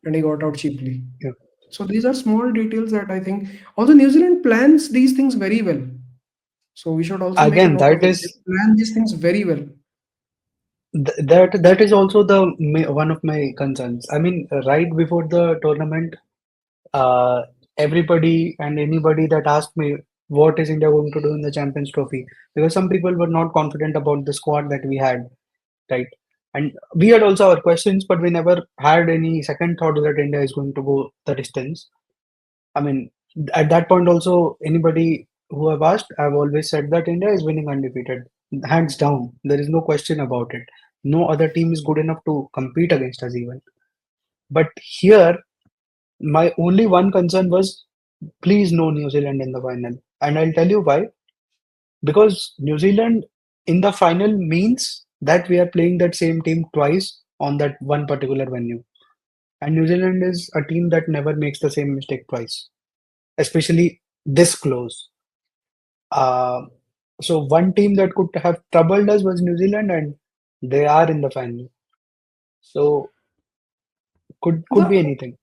and he got out cheaply. Yeah. So these are small details that I think also New Zealand plans these things very well. So we should also make a Again, note that of it. They is plan these things very well. that is also the one of my concerns. I mean, right before the tournament, uh, everybody and anybody that asked me what is India going to do in the Champions Trophy, because some people were not confident about the squad that we had, right? And we had also our questions, but we never had any second thought that India is going to go the distance. I mean, at that point also, anybody who have asked, I've always said that India is winning undefeated, hands down. There is no question about it. No other team is good enough to compete against us even. But here, my only one concern was, please no New Zealand in the final. And I'll tell you why. Because New Zealand in the final means that we are playing that same team twice on that one particular venue. And New Zealand is a team that never makes the same mistake twice, especially this close. Uh, so one team that could have troubled us was New Zealand, and they are in the final. So could be The anything.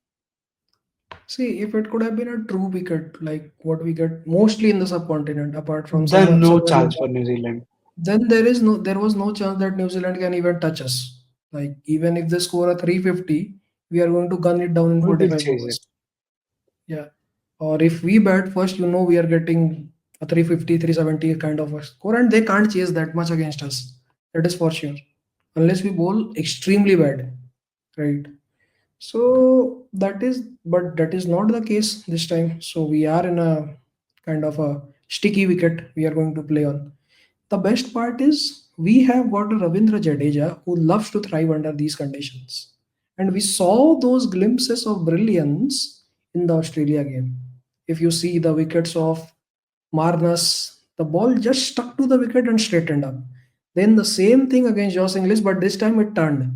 See, if it could have been a true wicket like what we get mostly in the subcontinent, apart from Then no somewhere in chance for New Zealand. then there was no chance that New Zealand can even touch us. Like even if they score a 350, we are going to gun it down in We will 45 chase it. overs. Yeah. Or if we bat first, we are getting a 350, 370 kind of a score, and they can't chase that much against us. That is for sure. Unless we bowl extremely bad, right? So but that is not the case this time. So we are in a kind of a sticky wicket we are going to play on. The best part is we have got a Ravindra Jadeja who loves to thrive under these conditions. And we saw those glimpses of brilliance in the Australia game. If you see the wickets of Marnus, the ball just stuck to the wicket and straightened up. Then the same thing against Josh Inglis, but this time it turned.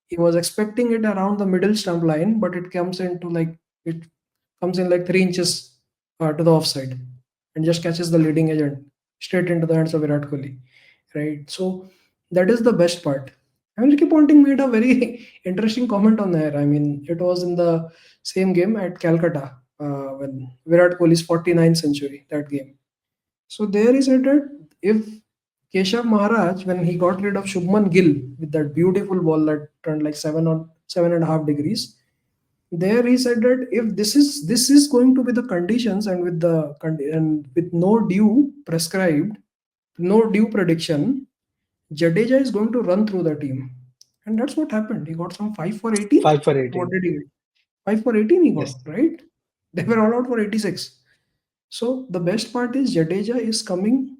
He was expecting it around the middle stump line, but it comes in like 3 inches to the offside and just catches the leading edge and straight into the hands of Virat Kohli. Right. So that is the best part. I mean, Ricky Ponting made a very interesting comment on there. I mean, it was in the same game at Calcutta when Virat Kohli's 49th century, that game. So there he said that if Keshav Maharaj, when he got rid of Shubman Gill with that beautiful ball that turned like 7.5 degrees, there he said that if this is going to be the conditions and and with no due prescribed, no due prediction, Jadeja is going to run through the team. And that's what happened. He got some 5 for 18. 5 for What 18. did he get? 5 for 18 he got, Yes. right? They were all out for 86. So the best part is Jadeja is coming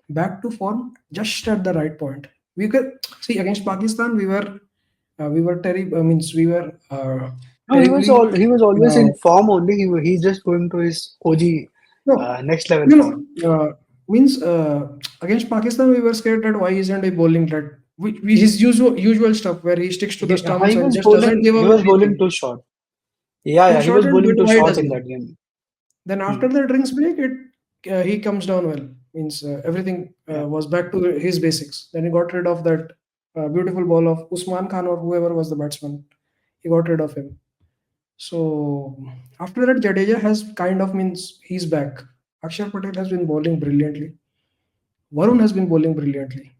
back to form just at the right point. We could see against Pakistan, we were terrible. I mean, we were No, terribly. he was always Uh, in form only. He's just going to his OG no, next level no, form. no. Means against Pakistan, we were scared that why isn't he bowling that? His usual stuff where he sticks to the stumps and just doesn't give He up was bowling anything. too short. Yeah, Too yeah, he short was and bowling bit too wide short as in well. that game. Then Hmm. after the drinks break, he comes down well. Means everything Yeah. was back to his basics. Then he got rid of that beautiful ball of Usman Khan or whoever was the batsman. He got rid of him. So after that, Jadeja has kind of means he's back. Akshar Patel has been bowling brilliantly. Varun has been bowling brilliantly.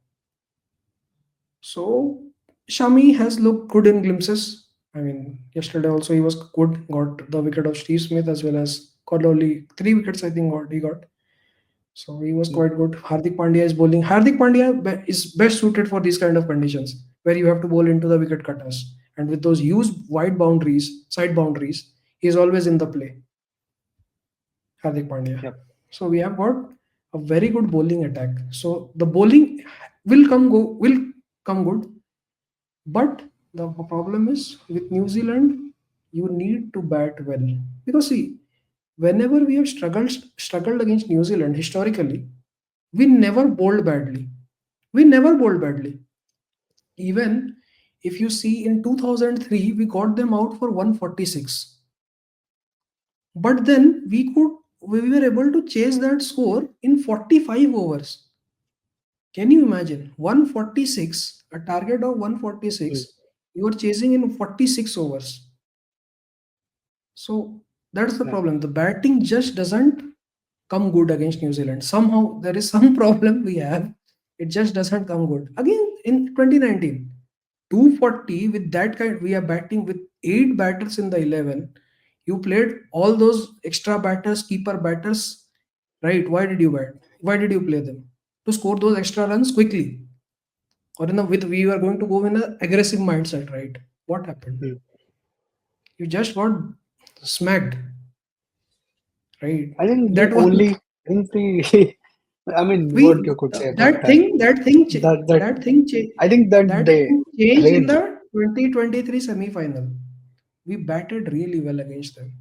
So Shami has looked good in glimpses. I mean, yesterday also he was good. Got the wicket of Steve Smith as well as only 3 wickets. I think he got. So he was Hmm. quite good. Hardik Pandya is bowling. Hardik Pandya is best suited for these kind of conditions where you have to bowl into the wicket cutters. And with those huge wide boundaries, side boundaries, he is always in the play. Hardik Pandya. Yep. So we have got a very good bowling attack. So the bowling will come good, but the problem is with New Zealand, you need to bat well because see, whenever we have struggled against New Zealand historically, we never bowled badly. We never bowled badly. Even if you see in 2003, we got them out for 146. But then we were able to chase that score in 45 overs. Can you imagine? 146, a target of Hmm. 146, you are chasing in 46 overs. So that's the Yeah. problem. The batting just doesn't come good against New Zealand. Somehow there is some problem we have. It just doesn't come good. Again in 2019, 240 with that kind, we are batting with 8 batters in the 11. You played all those extra batters, keeper batters, right? Why did you bat? Why did you play them? To score those extra runs quickly. Or we were going to go in an aggressive mindset, right? What happened? Hmm. You just got smacked, right? I think the That was only, I think the, I mean, we what you could say about that thing that thing cha- that, that, that thing cha- I think that that the thing changed in range. the 2023 semi-final. We batted really well against them,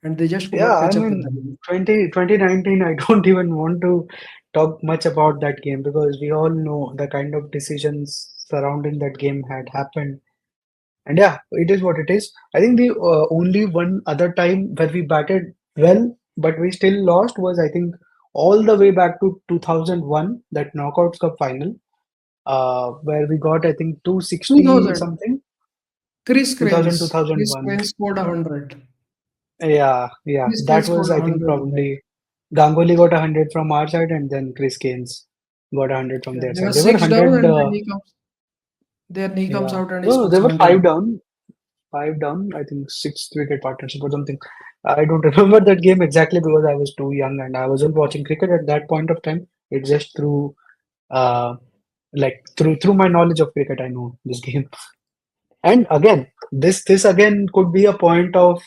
and they just could Yeah, not I catch up with mean, them. 2019, I don't even want to talk much about that game because we all know the kind of decisions surrounding that game had happened. And yeah, it is what it is. I think the only one other time where we batted well, but we still lost was, I think, all the way back to 2001, that Knockouts Cup final, where we got, I think, 260 2000, something, Chris 2000, Cranes. Chris 2001. Cranes scored 100. Yeah, yeah, Chris that Cranes was, scored I think, 100. probably Ganguly got 100 from our side, and then Chris Gaines got 100 from Yeah, their they were side. They were 6 down, 100, and then he comes yeah. out and he No, scores they were 100 five again. down. five down. I think sixth wicket partnership or something. I don't remember that game exactly because I was too young and I wasn't watching cricket at that point of time. It's just through uh through my knowledge of cricket I know this game. And again, this again could be a point of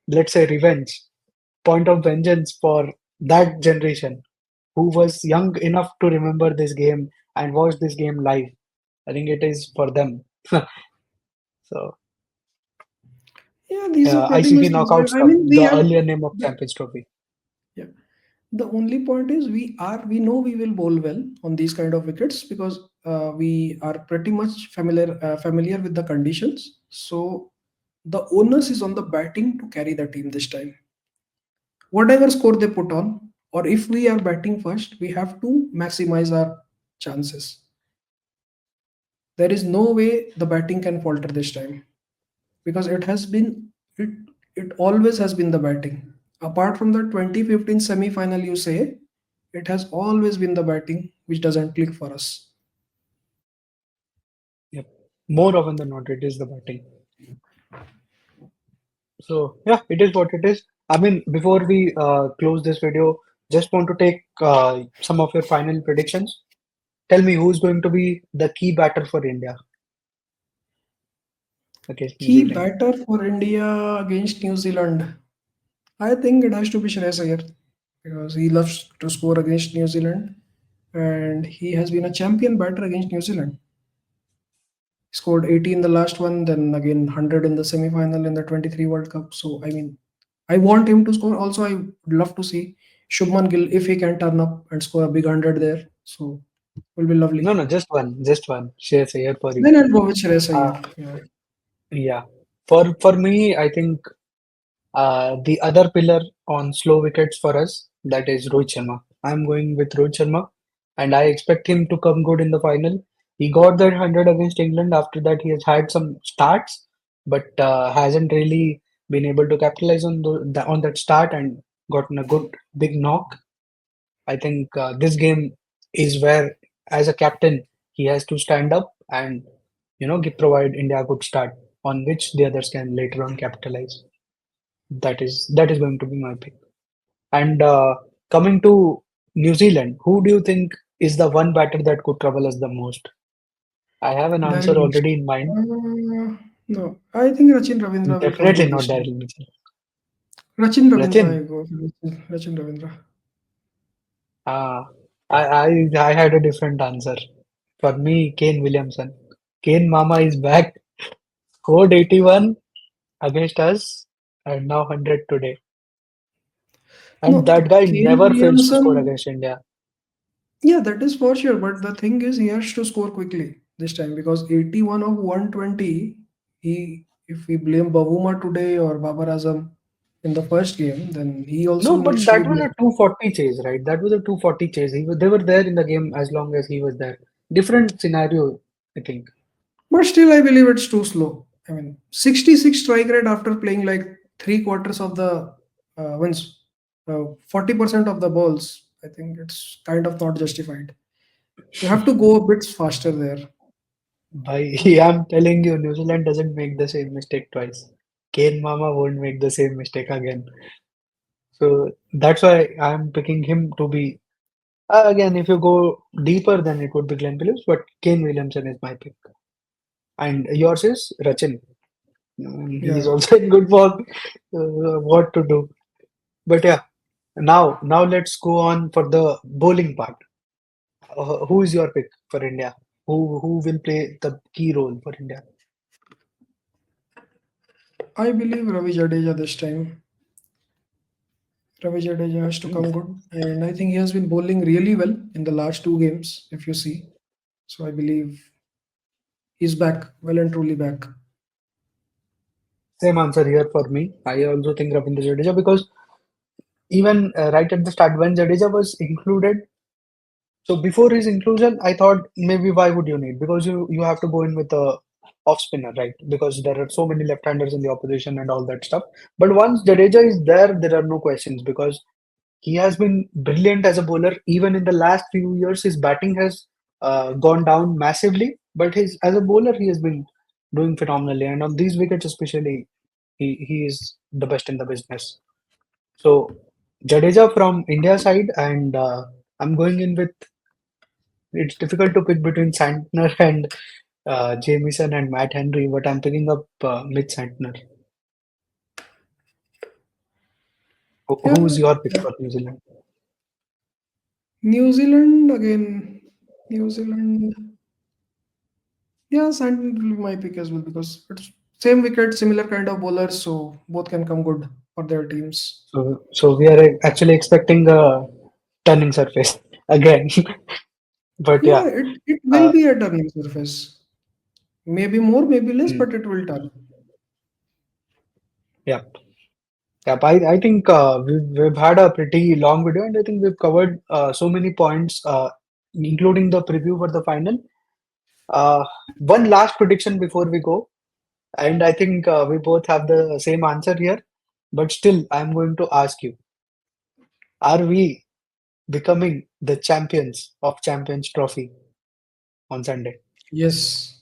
let's say revenge, point of vengeance for that generation who was young enough to remember this game and watch this game live. I think it is for them. So Yeah, these are pretty much ICC things. Knockouts I Cup, mean, we the are. earlier name of The, Champions Trophy. yeah. The only point is we know we will bowl well on these kind of wickets because we are pretty much familiar with the conditions. So the onus is on the batting to carry the team this time. Whatever score they put on, or if we are batting first, we have to maximize our chances. There is no way the batting can falter this time because it it always has been the batting. Apart from the 2015 semi-final, you say it has always been the batting which doesn't click for us. Yep. More often than not, it is the batting. So yeah, it is what it is. I mean, before we close this video, just want to take some of your final predictions. Tell me who's going to be the key batter for India against New Key Zealand. batter for India against New Zealand. I think it has to be Shreyas Iyer because he loves to score against New Zealand and he has been a champion batter against New Zealand. Scored 80 in the last one, then again 100 in the semi-final in the 23 World Cup. So I mean, I want him to score. Also, I would love to see Shubman Gill if he can turn up and score a big 100 there. So will be No, lovely. no, just one. Shares here for you. Then I'll go with Shreyas Iyer. Uh, Yeah. yeah. For me, I think the other pillar on slow wickets for us, that is Rohit Sharma. I'm going with Rohit Sharma, and I expect him to come good in the final. He got that 100 against England. After that, he has had some starts, but hasn't really been able to capitalize on on that start and gotten a good big knock. I think this game is where, as a captain, he has to stand up and provide India a good start on which the others can later on capitalize. That is going to be my pick. And coming to New Zealand, who do you think is the one batter that could trouble us the most? I have an answer Daryl Mitchell. already in mind. No, I think Rachin Ravindra will come Definitely good not this time. Daryl Mitchell. Rachin Ravindra, Rachin, I go for Rachin Ravindra. uh, I had a different answer. For me, Kane Williamson. Kane Mama is back. Scored 81 against us and now 100 today. And No, that guy Kane never fails to score Williamson. against India. Yeah, that is for sure. But the thing is, he has to score quickly this time because 81 of 120. He, if we blame Bavuma today or Babar Azam in the first game, then he No, also but needs to be that was a blamed. 240 chase, right? That was a 240 chase. They were there in the game as long as he was there. Different scenario, I think. But still, I believe it's too slow. I mean, 66 strike rate after playing like three quarters of the wins, 40% of the balls. I think it's kind of not justified. You have to go a bit faster there. By I'm telling you, New Zealand doesn't make the same mistake twice. Kane Mama won't make the same mistake again. So that's why I'm picking him to be. Again, if you go deeper, then it would be Glenn Phillips, but Kane Williamson is my pick. And yours is Rachin. He's Yeah, also in good form. What to do? But yeah, now let's go on for the bowling part. Who is your pick for India? Who will play the key role for India? I believe Ravi Jadeja this time. Ravi Jadeja has to Hmm. come good, and I think he has been bowling really well in the last two games. If you see, so I believe he's back, well and truly back. Same answer here for me. I also think Ravindra Jadeja because even right at the start when Jadeja was included, so before his inclusion, I thought maybe why would you need? Because you have to go in with a off spinner, right? Because there are so many left-handers in the opposition and all that stuff. But once Jadeja is there, there are no questions because he has been brilliant as a bowler. Even in the last few years, his batting has gone down massively, but his as a bowler, he has been doing phenomenally, and on these wickets especially, he is the best in the business. So Jadeja from India side, and I'm going in with. It's difficult to pick between Santner and Jamieson and Matt Henry, but I'm picking up Mitch Santner. Who's Yeah, your pick for New Zealand? New Zealand again. New Zealand. Yeah, Sandin will be my pick as well because it's same wicket, similar kind of bowlers, so both can come good for their teams. So we are actually expecting a turning surface again. But Yeah, yeah, it will uh, be a turning surface. Maybe more, maybe less, mm, but it will turn. yeah, yeah. I think we've had a pretty long video, and I think we've covered so many points, including the preview for the final. Uh, One last prediction before we go, and I think we both have the same answer here. But still, I'm going to ask you: are we becoming the champions of Champions Trophy on Sunday? Yes.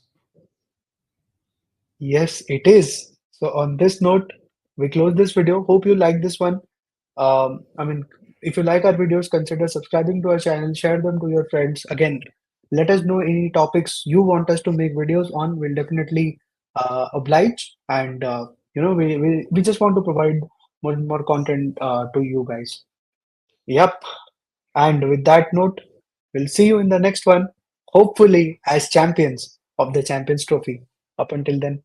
Yes, it is. So on this note, we close this video. Hope you like this one. I mean, if you like our videos, consider subscribing to our channel, share them to your friends. Again, let us know any topics you want us to make videos on. We'll definitely oblige. And we just want to provide more and more content to you guys. Yep. And with that note, we'll see you in the next one. Hopefully, as champions of the Champions Trophy. Up until then,